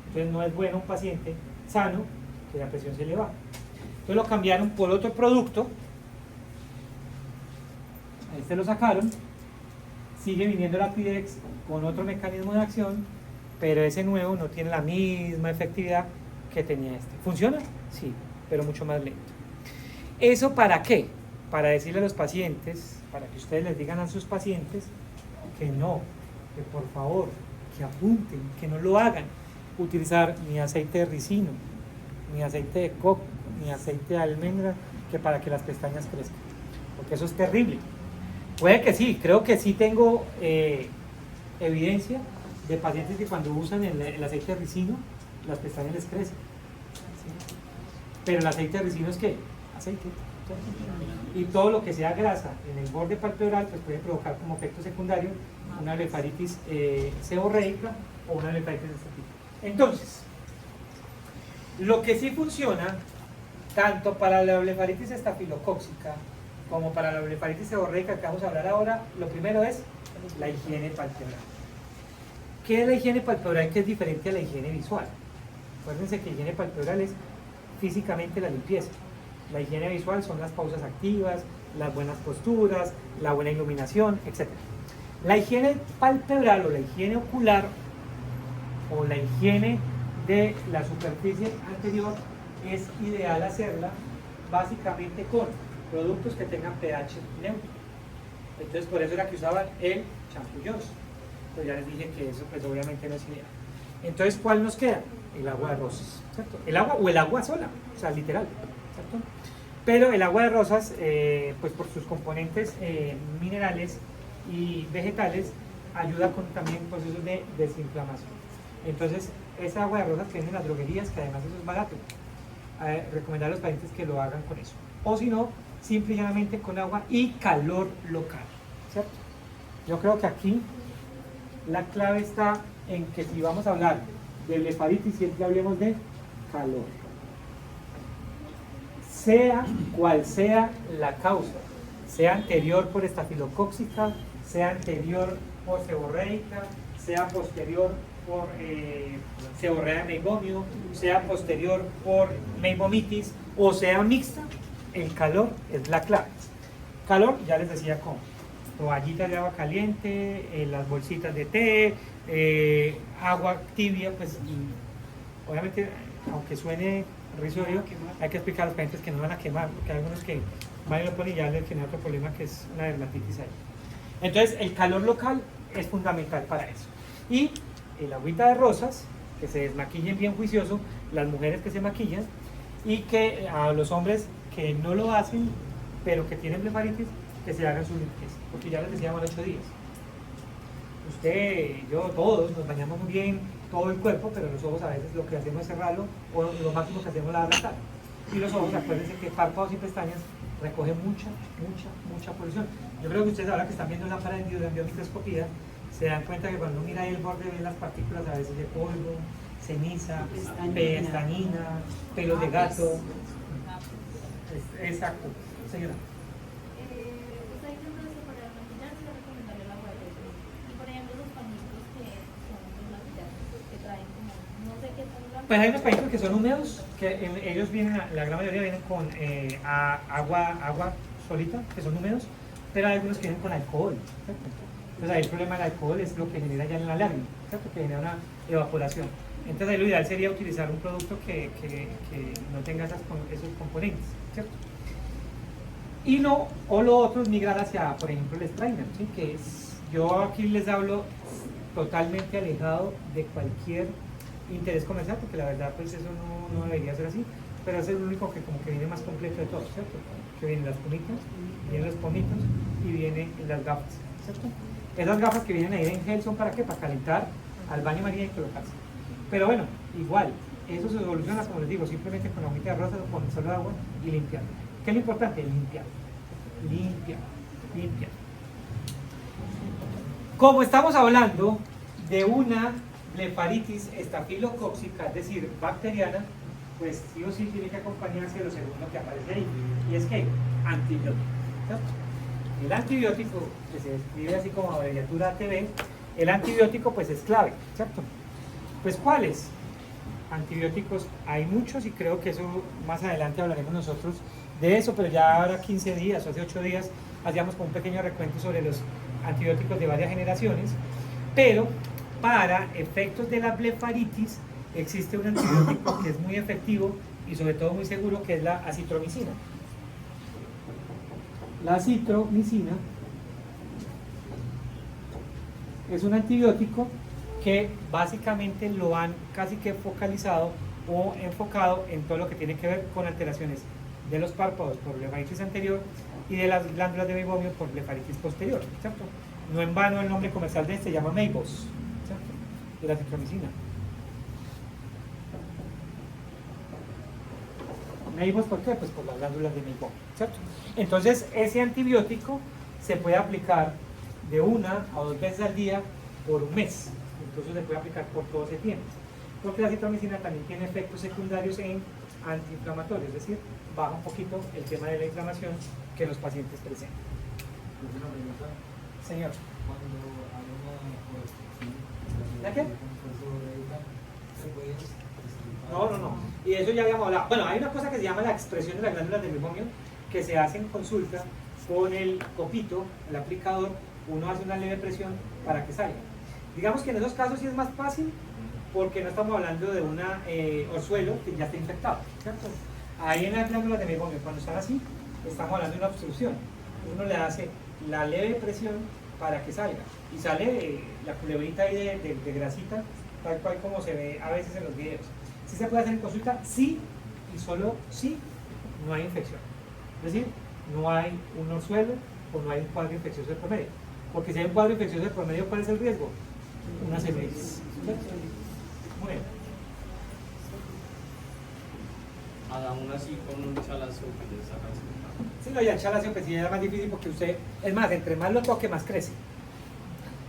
Entonces no es bueno un paciente sano que la presión se le va. Entonces lo cambiaron por otro producto. A este lo sacaron. Sigue viniendo la Atidex con otro mecanismo de acción, pero ese nuevo no tiene la misma efectividad que tenía este. ¿Funciona? Sí, pero mucho más lento. ¿Eso para qué? Para decirle a los pacientes, para que ustedes les digan a sus pacientes que no, que por favor, que apunten, que no lo hagan. Utilizar ni aceite de ricino, ni aceite de coco, ni aceite de almendra, que para que las pestañas crezcan. Porque eso es terrible. Puede que sí, creo que sí tengo evidencia de pacientes que cuando usan el aceite de ricino, las pestañas les crecen. ¿Sí? Pero el aceite de ricino es ¿qué? Aceite. Y todo lo que sea grasa en el borde palpebral pues puede provocar como efecto secundario una blefaritis seborreica o una blefaritis estatítica. Entonces, lo que sí funciona tanto para la blefaritis estafilocóxica como para la blefaritis seborreica que vamos a hablar ahora, lo primero es la higiene palpebral. ¿Qué es la higiene palpebral que es diferente a la higiene visual? Acuérdense que higiene palpebral es físicamente la limpieza. La higiene visual son las pausas activas, las buenas posturas, la buena iluminación, etc. La higiene palpebral o la higiene ocular o la higiene de la superficie anterior es ideal hacerla básicamente con productos que tengan pH neutro. Entonces por eso era que usaban el champollions. Pues ya les dije que eso pues obviamente no es ideal. Entonces, ¿cuál nos queda? El agua de rosas, ¿cierto? El agua o el agua sola, o sea, literal, ¿cierto? Pero el agua de rosas, pues por sus componentes minerales y vegetales, ayuda con también procesos de desinflamación. Entonces, esa agua de rosas que venden en las droguerías, que además eso es barato, recomendar a los pacientes que lo hagan con eso. O si no, simple y llanamente con agua y calor local, ¿cierto? Yo creo que aquí la clave está en que si vamos a hablar de blefaritis, siempre hablemos de calor. Sea cual sea la causa, sea anterior por estafilocóxica, sea anterior por seborreica, sea posterior por seborrea meibomio, sea posterior por meibomitis o sea mixta, el calor es la clave. Calor, ya les decía cómo. Toallitas de agua caliente, las bolsitas de té, agua tibia, pues obviamente, aunque suene risorio, hay que explicar a los pacientes que no van a quemar, porque hay algunos que van y lo ponen y ya les genera otro problema que es una dermatitis ahí. Entonces, el calor local es fundamental para eso. Y el agüita de rosas, que se desmaquillen bien juicioso, las mujeres que se maquillan, y que a los hombres que no lo hacen, pero que tienen blefaritis, que se hagan su limpieza, porque ya les decía, van 8 días. Usted, yo, todos nos bañamos muy bien, todo el cuerpo, pero los ojos a veces lo que hacemos es cerrarlo, o lo máximo que hacemos es lavar la cara. Y los ojos, acuérdense que párpados y pestañas recogen mucha polución. Yo creo que ustedes ahora que están viendo la lámpara en biomicroscopía, se dan cuenta que cuando uno mira ahí el borde ven las partículas a veces de polvo, ceniza, pestañina, pelos de gato. Exacto, señora. Pues hay unos pañitos que son húmedos, que ellos vienen, la gran mayoría vienen con agua solita, que son húmedos, pero hay algunos que vienen con alcohol, ¿cierto? Entonces ahí el problema del alcohol es lo que genera ya en la lágrima, ¿cierto? Que genera una evaporación. Entonces ahí lo ideal sería utilizar un producto que no tenga esos componentes, ¿cierto? Y no, o lo otro es migrar hacia, por ejemplo, el strainer, ¿sí? Que yo aquí les hablo totalmente alejado de cualquier interés comercial, porque la verdad pues eso no debería ser así, pero es el único que como que viene más completo de todo, ¿cierto? Que vienen las pumitas, vienen los pomitos y vienen las gafas, ¿cierto? Esas gafas que vienen ahí en gel son para qué? Para calentar al baño María y colocarse. Pero bueno, igual, eso se soluciona, como les digo, simplemente con agüita de rosas o con solo agua y limpiar. ¿Qué es lo importante? Limpiar. Como estamos hablando de una blefaritis estafilocóxica, es decir, bacteriana, pues sí o sí tiene que acompañarse de lo segundo que aparece ahí, y es que antibiótico, ¿cierto? El antibiótico, que se describe así como abreviatura ATB, el antibiótico pues es clave, ¿cierto? Pues ¿cuáles? Antibióticos hay muchos y creo que eso más adelante hablaremos nosotros de eso, pero ya ahora 15 días o hace 8 días hacíamos con un pequeño recuento sobre los antibióticos de varias generaciones, pero para efectos de la blefaritis existe un antibiótico que es muy efectivo y sobre todo muy seguro, que es la acitromicina. La acitromicina es un antibiótico que básicamente lo han casi que focalizado o enfocado en todo lo que tiene que ver con alteraciones de los párpados por blefaritis anterior y de las glándulas de meibomio por blefaritis posterior, ¿cierto? No en vano el nombre comercial de este se llama Meibos, ¿cierto? De la acitromicina. Meibos, ¿por qué? Pues por las glándulas de meibomio, ¿cierto? Entonces ese antibiótico se puede aplicar de 1 a 2 veces al día por un mes. Entonces se puede aplicar por todo ese tiempo. Porque la acitromicina también tiene efectos secundarios en antiinflamatorios, es decir, baja un poquito el tema de la inflamación que los pacientes presentan. Señor. Cuando hay una ¿La qué? ¿se puede destripar No. Y de eso ya habíamos hablado. Bueno, hay una cosa que se llama la expresión de las glándulas del mebomio, que se hace en consulta con el copito, el aplicador, uno hace una leve presión para que salga. Digamos que en esos casos sí es más fácil, porque no estamos hablando de un orzuelo que ya está infectado, ¿cierto? Ahí en las glándulas de mebomio, cuando están así, estamos hablando de una obstrucción. Uno le hace la leve presión para que salga. Y sale la culebrita ahí de grasita, tal cual como se ve a veces en los videos. ¿Sí se puede hacer en consulta? Sí, y solo sí, no hay infección. Es decir, no hay un orzuelo o no hay un cuadro infeccioso de promedio. Porque si hay un cuadro infeccioso de promedio, ¿cuál es el riesgo? Una celulitis. Muy bien. Aún así con un chalazo que ya sacan su. Sí, no, y el chalacio pues sí era más difícil porque usted, es más, entre más lo toque, más crece.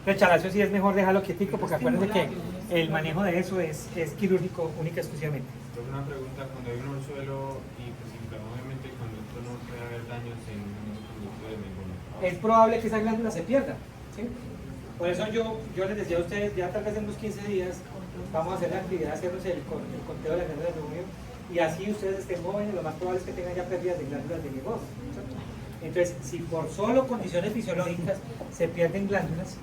El chalacio sí es mejor dejarlo quietico porque acuérdense que el manejo de eso es quirúrgico única y exclusivamente. Pero una pregunta, cuando hay un orzuelo y pues obviamente con esto no puede haber daños en los conductores de mebomio. Es probable que esa glándula se pierda, ¿sí? Por eso yo les decía a ustedes, ya tal vez en unos 15 días vamos a hacer la actividad de hacernos el conteo de las glándulas de mebomio y así ustedes estén jóvenes, lo más probable es que tengan ya pérdidas de glándulas de mebomio, ¿cierto? Entonces, si por solo condiciones fisiológicas se pierden glándulas,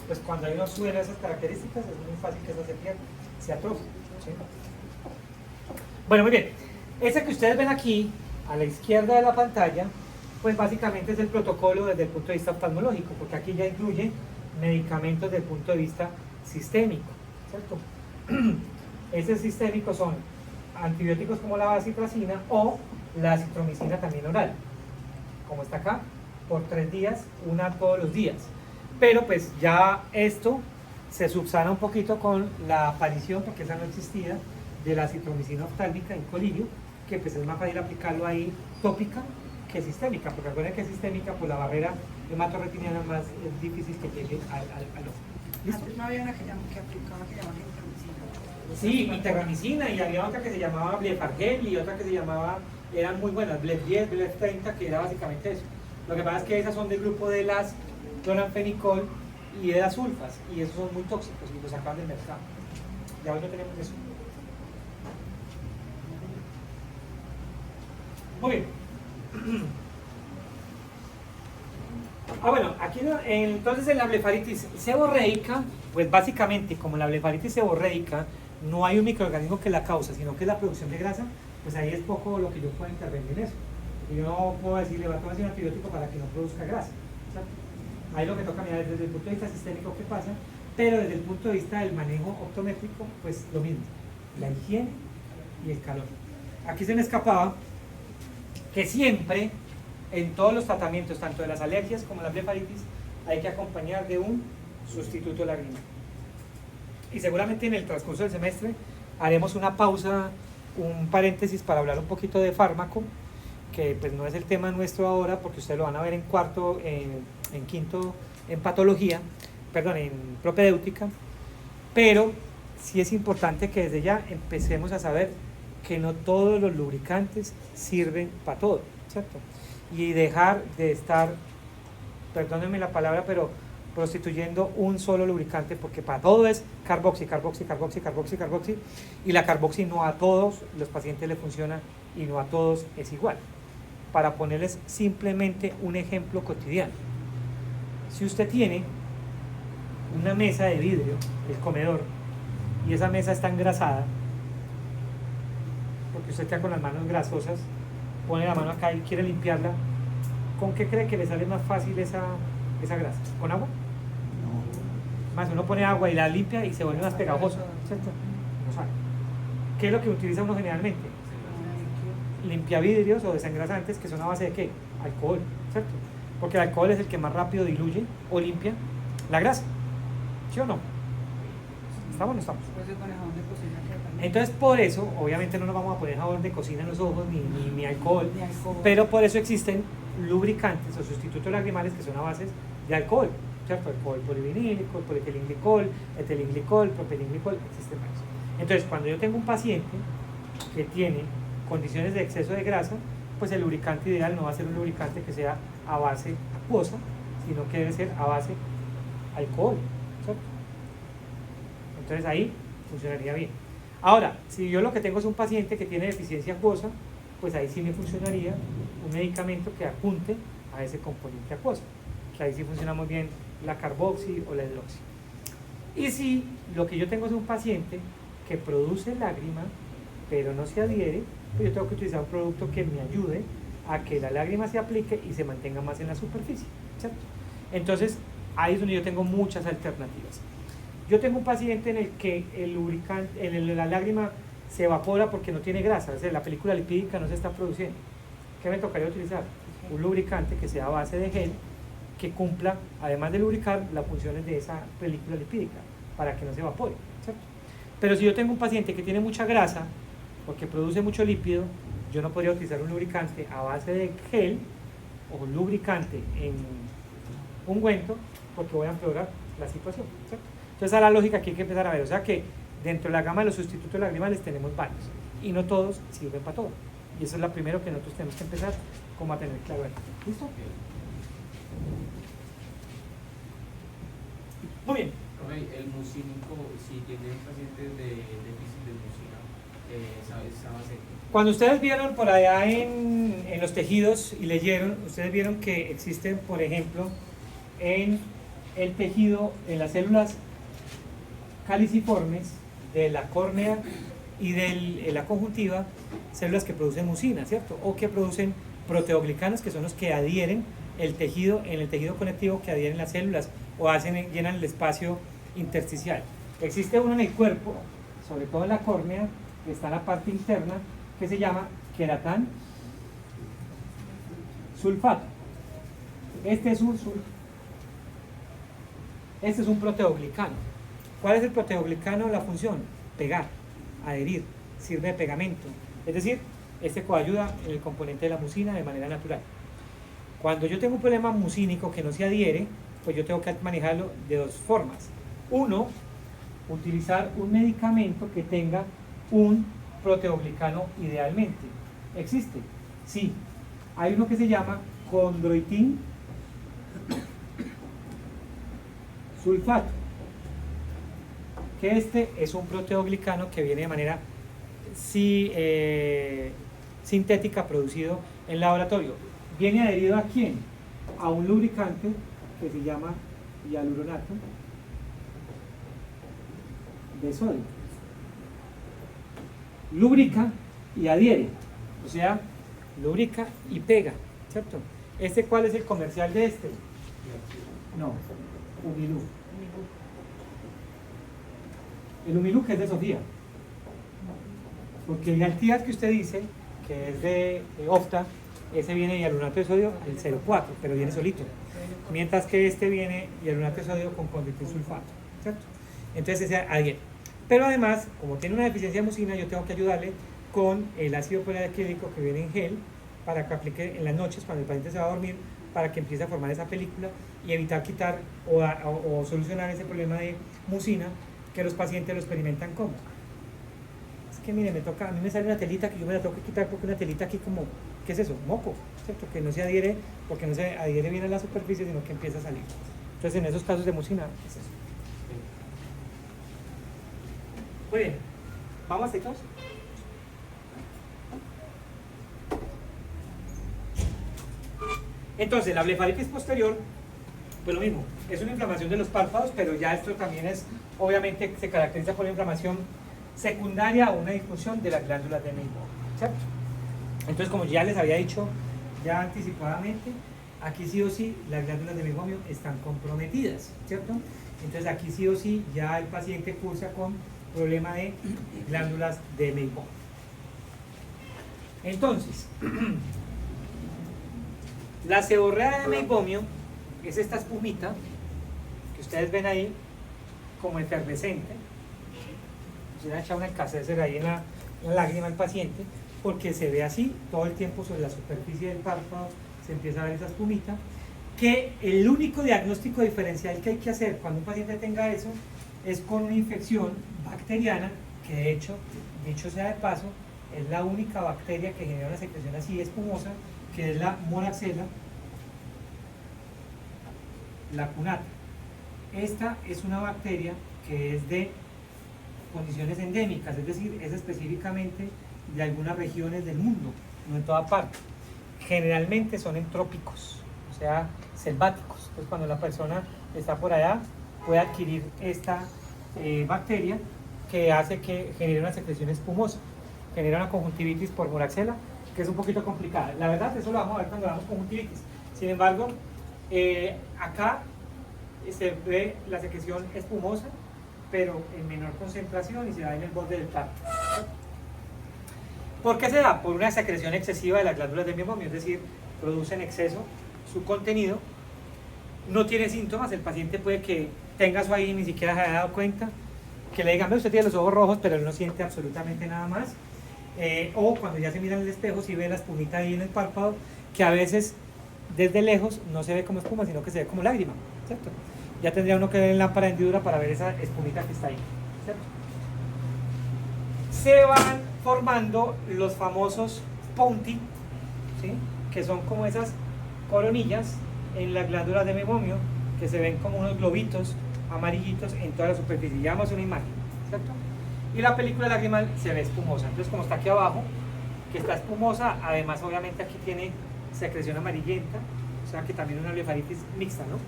pues cuando hay un orzuelo de esas características es muy fácil que eso se pierda, se atrofie, ¿sí? Bueno, muy bien. Ese que ustedes ven aquí, a la izquierda de la pantalla, pues básicamente es el protocolo desde el punto de vista oftalmológico, porque aquí ya incluye medicamentos desde el punto de vista sistémico, ¿cierto? Esos sistémicos son antibióticos como la vacitracina o la acitromicina también oral, como está acá, por 3 días, una todos los días. Pero pues ya esto se subsana un poquito con la aparición, porque esa no existía, de la acitromicina oftálmica en colirio, que pues es más fácil aplicarlo ahí tópica que sistémica, porque recuerden que sistémica, pues la barrera hematorretiniana más es difícil que llegue al ojo. ¿Listo? Antes no había una que aplicaba que llamaba intermicina. Sí, interramicina, y había otra que se llamaba blefargel y otra que se llamaba, eran muy buenas, blef 10, blef 30, que era básicamente eso. Lo que pasa es que esas son del grupo de las cloranfenicol y de las sulfas, y esos son muy tóxicos y los sacan del mercado. Ya hoy no tenemos eso. Muy bien. Bueno, aquí entonces en la blefaritis seborreica, pues básicamente como la blefaritis seborreica no hay un microorganismo que la causa, sino que es la producción de grasa, pues ahí es poco lo que yo puedo intervenir en eso. Yo no puedo decirle, va a tomar un antibiótico para que no produzca grasa, ¿cierto? Ahí lo que toca mirar es desde el punto de vista sistémico qué pasa, pero desde el punto de vista del manejo optométrico, pues lo mismo, la higiene y el calor. Aquí se me escapaba que siempre en todos los tratamientos, tanto de las alergias como la blefaritis, hay que acompañar de un sustituto lagrimal. Y seguramente en el transcurso del semestre haremos una pausa, un paréntesis para hablar un poquito de fármaco, que pues no es el tema nuestro ahora, porque ustedes lo van a ver en cuarto, en quinto, en patología, perdón, en propedéutica, pero sí es importante que desde ya empecemos a saber que no todos los lubricantes sirven para todo, ¿cierto? Y dejar de estar, perdónenme la palabra, pero prostituyendo un solo lubricante, porque para todo es carboxi, carboxi, carboxi, carboxi, carboxi, y la carboxi no a todos los pacientes le funciona y no a todos es igual. Para ponerles simplemente un ejemplo cotidiano, si usted tiene una mesa de vidrio, el comedor, y esa mesa está engrasada, porque usted queda con las manos grasosas, pone la mano acá y quiere limpiarla, ¿con qué cree que le sale más fácil esa grasa? ¿Con agua? No. Más uno pone agua y la limpia y se vuelve más pegajoso, ¿cierto? No sabe. ¿Qué es lo que utiliza uno generalmente? Limpiavidrios o desengrasantes, que son a base de ¿qué? Alcohol, ¿cierto? Porque el alcohol es el que más rápido diluye o limpia la grasa, ¿sí o no? ¿Estamos o no estamos? Entonces por eso, obviamente no nos vamos a poner jabón de cocina en los ojos ni alcohol, pero por eso existen lubricantes o sustitutos lagrimales que son a bases de alcohol, ¿cierto? Alcohol polivinílico, polietilenglicol, etilenglicol, propilenglicol, existen varios. Entonces cuando yo tengo un paciente que tiene condiciones de exceso de grasa, pues el lubricante ideal no va a ser un lubricante que sea a base acuosa, sino que debe ser a base alcohol, ¿cierto? Entonces ahí funcionaría bien. Ahora, si yo lo que tengo es un paciente que tiene deficiencia acuosa, pues ahí sí me funcionaría un medicamento que apunte a ese componente acuoso, que ahí sí funciona muy bien la carboxi o la hidroxi. Y si lo que yo tengo es un paciente que produce lágrima, pero no se adhiere, pues yo tengo que utilizar un producto que me ayude a que la lágrima se aplique y se mantenga más en la superficie, ¿cierto? Entonces, ahí es donde yo tengo muchas alternativas. Yo tengo un paciente en el que el lubricante, la lágrima se evapora porque no tiene grasa, es decir, la película lipídica no se está produciendo. ¿Qué me tocaría utilizar? Un lubricante que sea a base de gel, que cumpla, además de lubricar, las funciones de esa película lipídica, para que no se evapore, ¿cierto? Pero si yo tengo un paciente que tiene mucha grasa, porque produce mucho lípido, yo no podría utilizar un lubricante a base de gel o un lubricante en ungüento, porque voy a empeorar la situación, ¿cierto? Entonces, a la lógica que hay que empezar a ver, o sea que dentro de la gama de los sustitutos lagrimales tenemos varios, y no todos sirven para todo. Y eso es lo primero que nosotros tenemos que empezar como a tener claro ahí. ¿Listo? Muy bien. Profe, el mucínico, si tiene pacientes de déficit de mucina, esa base. Cuando ustedes vieron por allá en los tejidos y leyeron, ustedes vieron que existen, por ejemplo, en el tejido, en las células caliciformes de la córnea y de la conjuntiva, células que producen mucina, ¿cierto? O que producen proteoglicanos, que son los que adhieren el tejido, en el tejido conectivo, que adhieren las células o llenan el espacio intersticial. Existe uno en el cuerpo, sobre todo en la córnea, que está en la parte interna, que se llama queratán sulfato. Este es un proteoglicano. ¿Cuál es el proteoglicano? La función: pegar, adherir, sirve de pegamento. Es decir, este coayuda en el componente de la mucina de manera natural. Cuando yo tengo un problema mucínico que no se adhiere, pues yo tengo que manejarlo de dos formas. Uno, utilizar un medicamento que tenga un proteoglicano idealmente. ¿Existe? Sí. Hay uno que se llama condroitin sulfato, que este es un proteoglicano que viene de manera sintética, producido en laboratorio. ¿Viene adherido a quién? A un lubricante que se llama hialuronato de sodio. Lubrica y adhiere, o sea, lubrica y pega, ¿cierto? ¿Cuál es el comercial de este? No, Humilú. El Humilú, que es de Sofía, porque el Altiaz que usted dice, que es de Ofta, ese viene hialuronato de sodio, el 0,4, pero viene solito, mientras que este viene hialuronato de sodio con condroitin sulfato, ¿cierto? Entonces ese adhiere. Pero además, como tiene una deficiencia de mucina, yo tengo que ayudarle con el ácido poliacrílico que viene en gel, para que aplique en las noches cuando el paciente se va a dormir, para que empiece a formar esa película y evitar quitar o solucionar ese problema de mucina que los pacientes lo experimentan como. Es que mire, a mí me sale una telita que yo me la tengo que quitar porque una telita aquí como, ¿qué es eso? Moco, ¿cierto? Que no se adhiere, porque no se adhiere bien a la superficie, sino que empieza a salir. Entonces en esos casos de mucina es eso. Muy bien, ¿vamos a chicos? Entonces, la blefaritis posterior, pues lo mismo, es una inflamación de los párpados, pero ya esto también es, obviamente, se caracteriza por una inflamación secundaria a una disfunción de las glándulas de Meibomian, ¿cierto? Entonces, como ya les había dicho ya anticipadamente, aquí sí o sí las glándulas de Meibomian están comprometidas, ¿cierto? Entonces, aquí sí o sí ya el paciente cursa con problema de glándulas de Meibomian. Entonces, la seborrea de Meibomian es esta espumita que ustedes ven ahí como efervescente. Se le ha echado una alcacéser ahí en la lágrima al paciente, porque se ve así todo el tiempo sobre la superficie del párpado, se empieza a ver esa espumita, que el único diagnóstico diferencial que hay que hacer cuando un paciente tenga eso es con una infección bacteriana, que de hecho, dicho sea de paso, es la única bacteria que genera una secreción así espumosa, que es la Moraxella lacunata. Esta es una bacteria que es de condiciones endémicas, es decir, es específicamente de algunas regiones del mundo, no en toda parte. Generalmente son en trópicos, o sea, selváticos. Entonces, cuando la persona está por allá, puede adquirir esta bacteria que hace que genere una secreción espumosa, genera una conjuntivitis por moraxela, que es un poquito complicada. La verdad, eso lo vamos a ver cuando hablamos conjuntivitis. Sin embargo, acá se ve la secreción espumosa, pero en menor concentración y se da en el borde del tacto. ¿Por qué se da? Por una secreción excesiva de las glándulas de meiomio, es decir, produce en exceso su contenido, no tiene síntomas, el paciente puede que tenga eso ahí y ni siquiera se haya dado cuenta, que le digan, "Ve, usted tiene los ojos rojos", pero él no siente absolutamente nada más, o cuando ya se mira en el espejo, si ve la espumita ahí en el párpado, que a veces desde lejos no se ve como espuma, sino que se ve como lágrima, ¿cierto? Ya tendría uno que ver en lámpara de hendidura para ver esa espumita que está ahí, ¿cierto? Se van formando los famosos punti, ¿sí? Que son como esas coronillas en las glándulas de meiomio, que se ven como unos globitos amarillitos en toda la superficie. Ya vamos a una imagen, ¿cierto? Y la película lagrimal se ve espumosa. Entonces, como está aquí abajo, que está espumosa, además obviamente aquí tiene secreción amarillenta, o sea que también una blefaritis mixta, ¿no?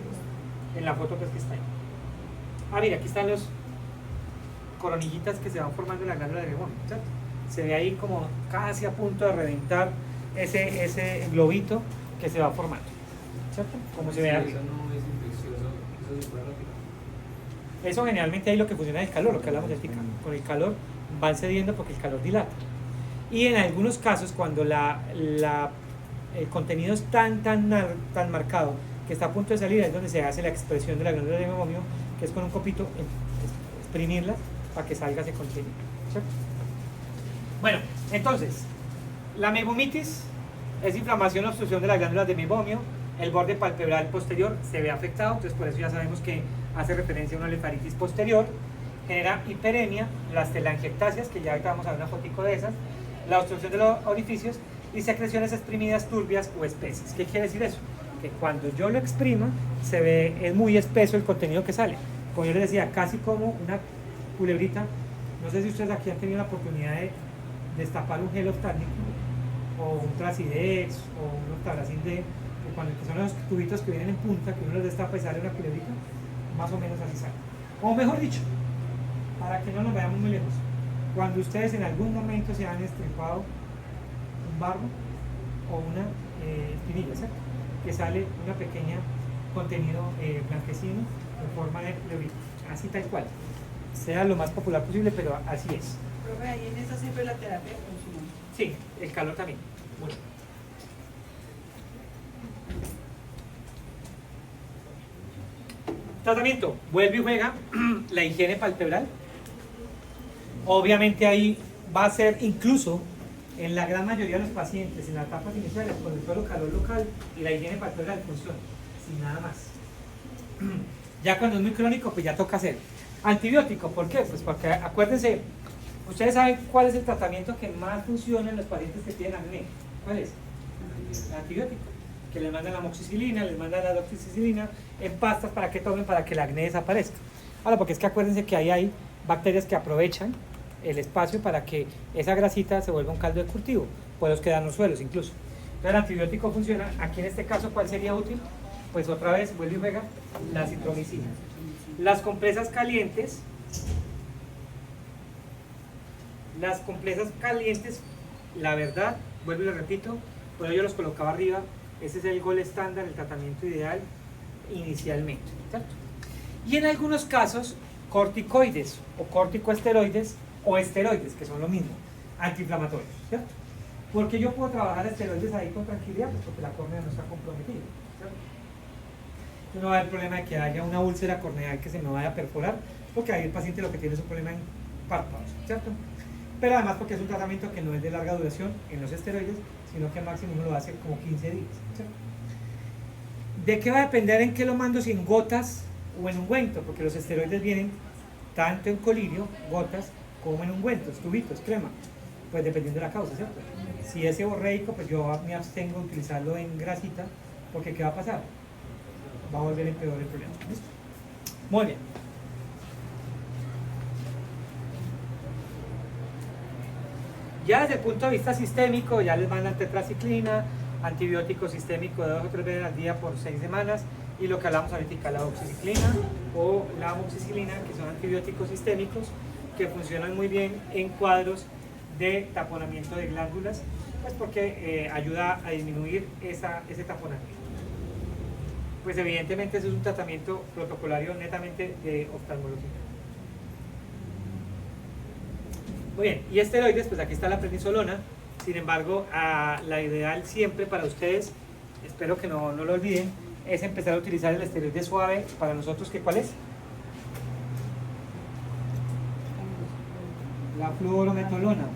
En la foto pues que está ahí. Ah, mira, aquí están los coronillitas que se van formando en la glándula de meiomio, ¿cierto? Se ve ahí como casi a punto de reventar ese globito que se va formando, ¿cierto? Como se ve Sí, arriba. eso no es infeccioso, eso se puede retirar. Eso generalmente ahí lo que funciona es el calor, lo que hablamos del tica. Con el calor van cediendo porque el calor dilata. Y en algunos casos, cuando el contenido es tan marcado que está a punto de salir, es donde se hace la expresión de la glándula de meiomio, que es con un copito exprimirla para que salga ese contenido, ¿cierto? Bueno, entonces, la meibomitis es inflamación o obstrucción de las glándulas de meiomio. El borde palpebral posterior se ve afectado, entonces por eso ya sabemos que hace referencia a una blefaritis posterior. Genera hiperemia, las telangiectasias, que ya ahorita vamos a ver una fotico de esas, la obstrucción de los orificios y secreciones exprimidas turbias o espesas. ¿Qué quiere decir eso? Que cuando yo lo exprima, es muy espeso el contenido que sale. Como yo les decía, casi como una culebrita. No sé si ustedes aquí han tenido la oportunidad de destapar un gel oftálmico o un Tracidex o un Octabracin D, cuando son los tubitos que vienen en punta, que uno los destapa y sale una culebrita, más o menos así sale. O mejor dicho, para que no nos vayamos muy lejos, cuando ustedes en algún momento se han estripado un barro o una espinilla, ¿cierto? Que sale una pequeña contenido blanquecino en forma de culebrita, así tal cual. Sea lo más popular posible, pero así es. Profe, ahí en esa siempre la terapia funciona. Sí, el calor también. Bueno. Tratamiento, vuelve y juega la higiene palpebral. Obviamente ahí va a ser incluso en la gran mayoría de los pacientes en las etapas iniciales con el solo calor local y la higiene palpebral funciona, sin nada más. Ya cuando es muy crónico, pues ya toca hacer antibiótico. ¿Por qué? Pues porque acuérdense, ustedes saben cuál es el tratamiento que más funciona en los pacientes que tienen acné. ¿Cuál es? El antibiótico. Que les mandan la amoxicilina, les mandan la doxicicilina en pastas para que tomen para que el acné desaparezca. Ahora, porque es que acuérdense que ahí hay bacterias que aprovechan el espacio para que esa grasita se vuelva un caldo de cultivo, por los que dan los suelos incluso. Entonces el antibiótico funciona. Aquí en este caso, ¿cuál sería útil? Pues otra vez, vuelve y juega la citromicina. Las compresas calientes, la verdad, vuelvo y lo repito, por ello yo los colocaba arriba. Ese es el gol estándar, el tratamiento ideal inicialmente, ¿cierto? Y en algunos casos, corticoides o corticoesteroides o esteroides, que son lo mismo, antiinflamatorios, ¿cierto? Porque yo puedo trabajar esteroides ahí con tranquilidad, pues porque la córnea no está comprometida, ¿cierto? No va a haber problema de que haya una úlcera corneal que se me vaya a perforar, porque ahí el paciente lo que tiene es un problema en párpados, ¿cierto? Pero además porque es un tratamiento que no es de larga duración en los esteroides, sino que máximo uno lo hace como 15 días, ¿cierto? ¿De qué va a depender en qué lo mando? Si en gotas o en ungüento, porque los esteroides vienen tanto en colirio, gotas, como en ungüentos, tubitos, crema, pues dependiendo de la causa, ¿cierto? Si es seborreico, pues yo me abstengo de utilizarlo en grasita, porque ¿qué va a pasar? Va a volver a empeorar el problema. ¿Listo? Muy bien. Ya desde el punto de vista sistémico, ya les mandan tetraciclina, antibiótico sistémico de 2 o 3 veces al día por 6 semanas, y lo que hablamos ahorita, la doxiciclina o la amoxicilina, que son antibióticos sistémicos que funcionan muy bien en cuadros de taponamiento de glándulas, pues porque ayuda a disminuir ese taponamiento. Pues evidentemente ese es un tratamiento protocolario netamente de oftalmología. Muy bien, y esteroides, pues aquí está la prednisolona. Sin embargo, la ideal siempre para ustedes, espero que no lo olviden, es empezar a utilizar el esteroide suave para nosotros, que ¿cuál es? La fluorometolona.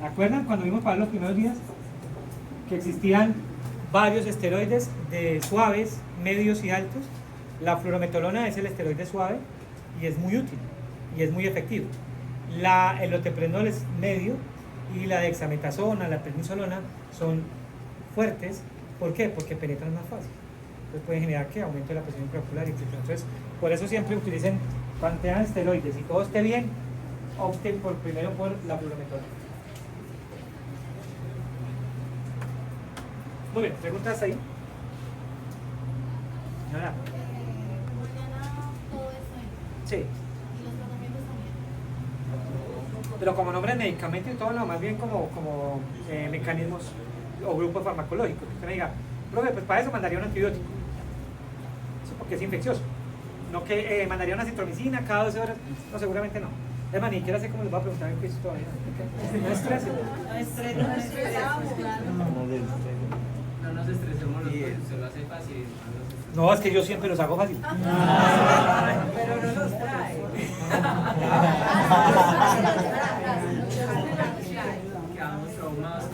¿Se acuerdan cuando vimos para los primeros días que existían varios esteroides de suaves, medios y altos? La fluorometolona es el esteroide suave y es muy útil y es muy efectivo. El loteprednol es medio y la dexametasona, la prednisolona son fuertes. ¿Por qué? Porque penetran más fácil. Entonces pueden generar que aumente la presión intraocular, etc. Entonces, por eso siempre utilicen, cuando tengan esteroides y todo esté bien, opten primero por la fluorometolona. Muy bien, ¿preguntas ahí? Nada. Mañana todo esto Sí. y los tratamientos también. Pero como nombre de medicamento y todo, no, más bien como mecanismos o grupos farmacológicos. Que usted me diga, profe, pues para eso mandaría un antibiótico. Eso porque es infeccioso. No que mandaría una citromicina cada 12 horas. No, seguramente no. Es más, ni siquiera sé cómo les va a preguntar en quiz todavía. No estresen. No estresamos. No nos estresemos los dos, se lo hace fácil. No, es que yo siempre los hago fácil. Pero no los trae. Quedamos traumados.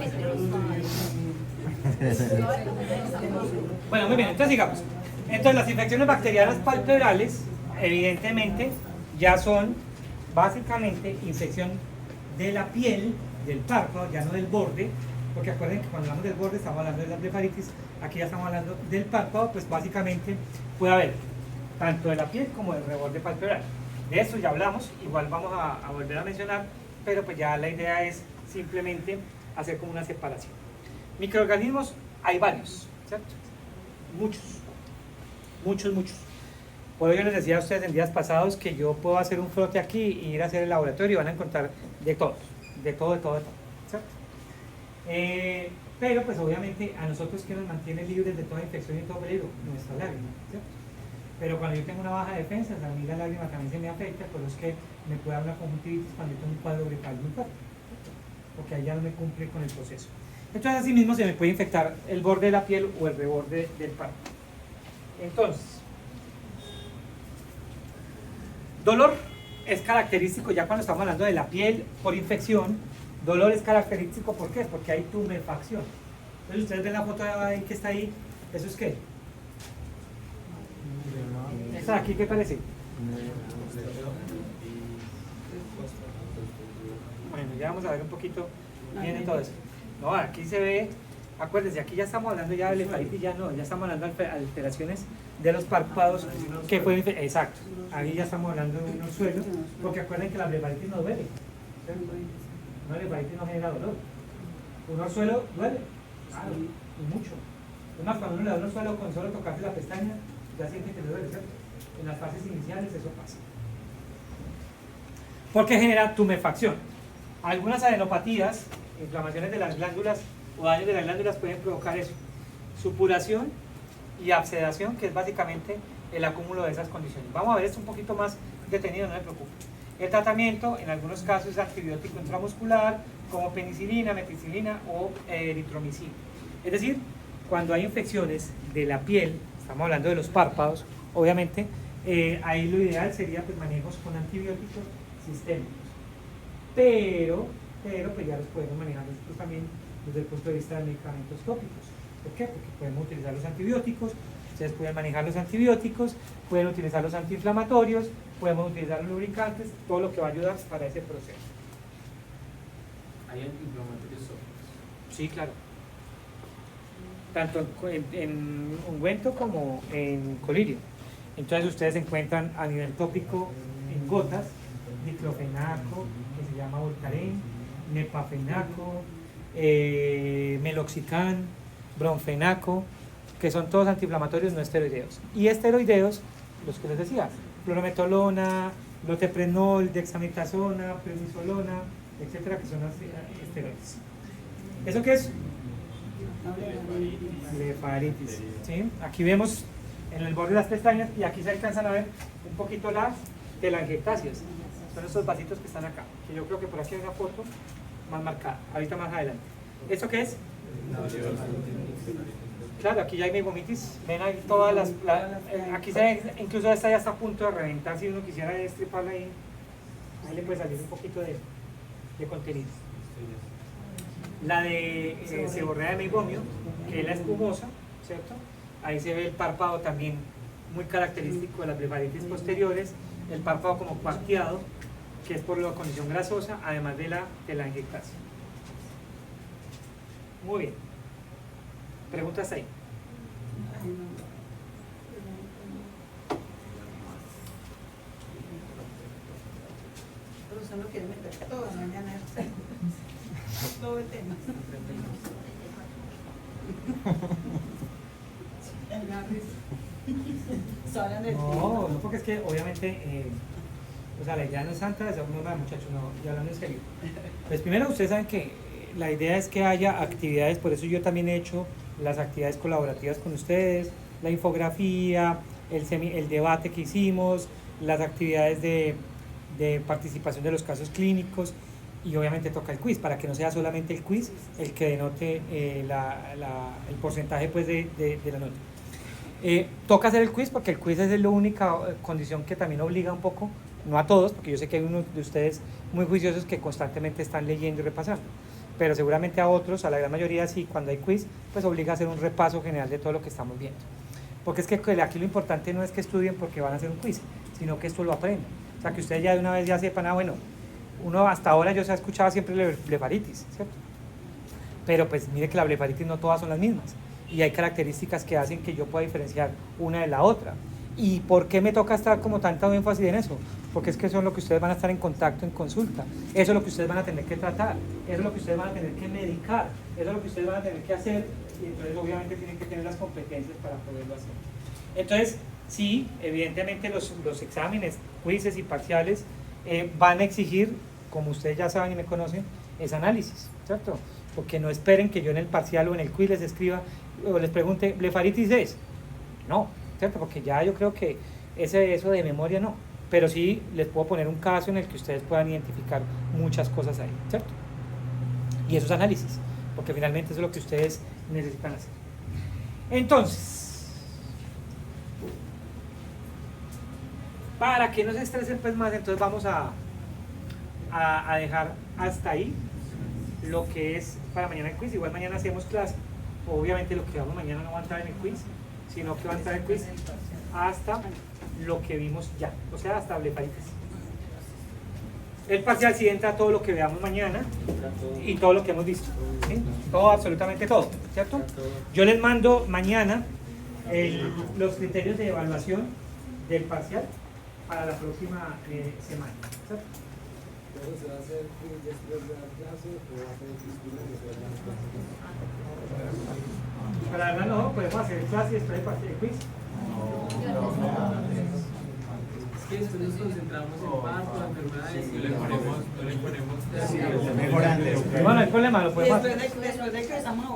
Bueno, muy bien, entonces digamos. Entonces las infecciones bacterianas palpebrales, evidentemente, ya son básicamente infección de la piel, del párpado, ya no del borde, porque acuerden que cuando hablamos del borde estamos hablando de la blefaritis, aquí ya estamos hablando del párpado, pues básicamente puede haber tanto de la piel como del reborde palpebral. De eso ya hablamos, igual vamos a volver a mencionar, pero pues ya la idea es simplemente hacer como una separación. Microorganismos hay varios, ¿cierto? Muchos. Por ello les decía a ustedes en días pasados que yo puedo hacer un frote aquí y ir a hacer el laboratorio y van a encontrar de todo, ¿cierto? Pero pues obviamente a nosotros que nos mantiene libres de toda infección y todo peligro, nuestra lágrima, ¿cierto? Pero cuando yo tengo una baja defensa, a mí la lágrima también se me afecta, por eso es que me puede dar una conjuntivitis cuando yo tengo un cuadro gripal muy fuerte, ¿cierto? Porque ahí ya no me cumple con el proceso. Entonces así mismo se me puede infectar el borde de la piel o el reborde del párpado. Entonces, dolor es característico ya cuando estamos hablando de la piel por infección. Dolor es característico, ¿por qué? Porque hay tumefacción. Entonces ustedes ven la foto ahí que está ahí, ¿eso es qué? ¿Esa de aquí qué parece? Bueno, ya vamos a ver un poquito bien de todo eso. No, aquí se ve, acuérdense, aquí ya estamos hablando ya de blefaritis, ya no, ya estamos hablando de alteraciones de los párpados que pueden, exacto, ahí ya estamos hablando de un orzuelo, porque acuérdense que la blefaritis no duele, ¿cierto? Una blefaritis no genera dolor, un orzuelo duele, claro, y mucho. Además, cuando uno le da un orzuelo con solo tocarse la pestaña, ya siente que le duele, ¿cierto? En las fases iniciales eso pasa. Porque genera tumefacción. Algunas adenopatías, inflamaciones de las glándulas o daños de las glándulas pueden provocar eso. Supuración y absedación, que es básicamente el acúmulo de esas condiciones. Vamos a ver esto un poquito más detenido, no me preocupe. El tratamiento, en algunos casos, es antibiótico intramuscular, como penicilina, meticilina o eritromicina. Es decir, cuando hay infecciones de la piel, estamos hablando de los párpados, obviamente, ahí lo ideal sería pues, manejos con antibióticos sistémicos. Pero pues ya los podemos manejar nosotros también desde el punto de vista de medicamentos tópicos. ¿Por qué? Porque podemos utilizar los antibióticos, ustedes pueden manejar los antibióticos, pueden utilizar los antiinflamatorios, podemos utilizar los lubricantes, todo lo que va a ayudar para ese proceso. ¿Hay antiinflamatorios tópicos? Sí, claro. Tanto en ungüento como en colirio. Entonces ustedes encuentran a nivel tópico en gotas diclofenaco, que se llama Voltaren, nepafenaco, meloxicam, bromfenaco, que son todos antiinflamatorios no esteroideos. Y esteroideos, los que les decía, fluorometolona, loteprenol, dexametasona, prednisolona, etcétera, que son esteroides. ¿Eso qué es? Blefaritis. ¿Sí? Aquí vemos en el borde de las pestañas y aquí se alcanzan a ver un poquito las telangiectasias. Son estos vasitos que están acá, que yo creo que por aquí hay una foto más marcada, ahorita más adelante. ¿Esto qué es? Claro, aquí ya hay meibomitis, ven ahí todas aquí se ve, incluso esta ya está a punto de reventar, si uno quisiera destriparla ahí le puede salir un poquito de contenido. La de seborrea de meibomio, que es la espumosa, ¿cierto? Ahí se ve el párpado también muy característico de las blefaritis posteriores, el párpado como cuarteado, que es por la condición grasosa, además de la telangiectasia. Muy bien. ¿Preguntas ahí? Pero solo quiere meter todo mañana. Todo el tema. No, no, porque es que obviamente, o sea, la idea no es santa de ser normal, muchachos, no, ya hablando en serio. Pues primero, ustedes saben que la idea es que haya actividades, por eso yo también he hecho las actividades colaborativas con ustedes, la infografía, el debate que hicimos, las actividades de participación de los casos clínicos y obviamente toca el quiz, para que no sea solamente el quiz el que denote el porcentaje pues, de la nota. Toca hacer el quiz porque el quiz es la única condición que también obliga un poco, no a todos, porque yo sé que hay unos de ustedes muy juiciosos que constantemente están leyendo y repasando, pero seguramente a otros, a la gran mayoría sí, cuando hay quiz, pues obliga a hacer un repaso general de todo lo que estamos viendo. Porque es que aquí lo importante no es que estudien porque van a hacer un quiz, sino que esto lo aprendan. O sea, que ustedes ya de una vez ya sepan, bueno, uno hasta ahora yo se ha escuchado siempre blefaritis, ¿cierto? Pero pues mire que la blefaritis no todas son las mismas y hay características que hacen que yo pueda diferenciar una de la otra. ¿Y por qué me toca estar como tanto énfasis en eso? Porque es que eso es lo que ustedes van a estar en contacto en consulta, eso es lo que ustedes van a tener que tratar, eso es lo que ustedes van a tener que medicar, eso es lo que ustedes van a tener que hacer y entonces obviamente tienen que tener las competencias para poderlo hacer. Entonces, sí, evidentemente los exámenes, quizzes y parciales van a exigir, como ustedes ya saben y me conocen, ese análisis, ¿cierto? Porque no esperen que yo en el parcial o en el quiz les escriba o les pregunte, ¿blefaritis es? No, ¿cierto? Porque ya yo creo que eso de memoria no, pero sí les puedo poner un caso en el que ustedes puedan identificar muchas cosas ahí, ¿cierto? Y esos análisis, porque finalmente eso es lo que ustedes necesitan hacer. Entonces, para que no se estresen pues más, entonces vamos a dejar hasta ahí lo que es para mañana el quiz. Igual mañana hacemos clase, obviamente lo que vamos mañana no va a entrar en el quiz, sino que va a entrar en el quiz hasta lo que vimos ya, o sea, hasta blefaritis. El parcial sí entra todo lo que veamos mañana y todo lo que hemos visto, ¿sí? Todo, absolutamente todo, ¿cierto? Yo les mando mañana los criterios de evaluación del parcial para la próxima semana, ¿cierto? ¿Se va a hacer quiz después de la clase o va a hacer quiz primero y después de la clase? Para la verdad no, podemos hacer clase y después el quiz. Es que después nos concentramos en parto, enfermedades. No le ponemos Bueno, no hay problema, lo podemos hacer. Después de que estamos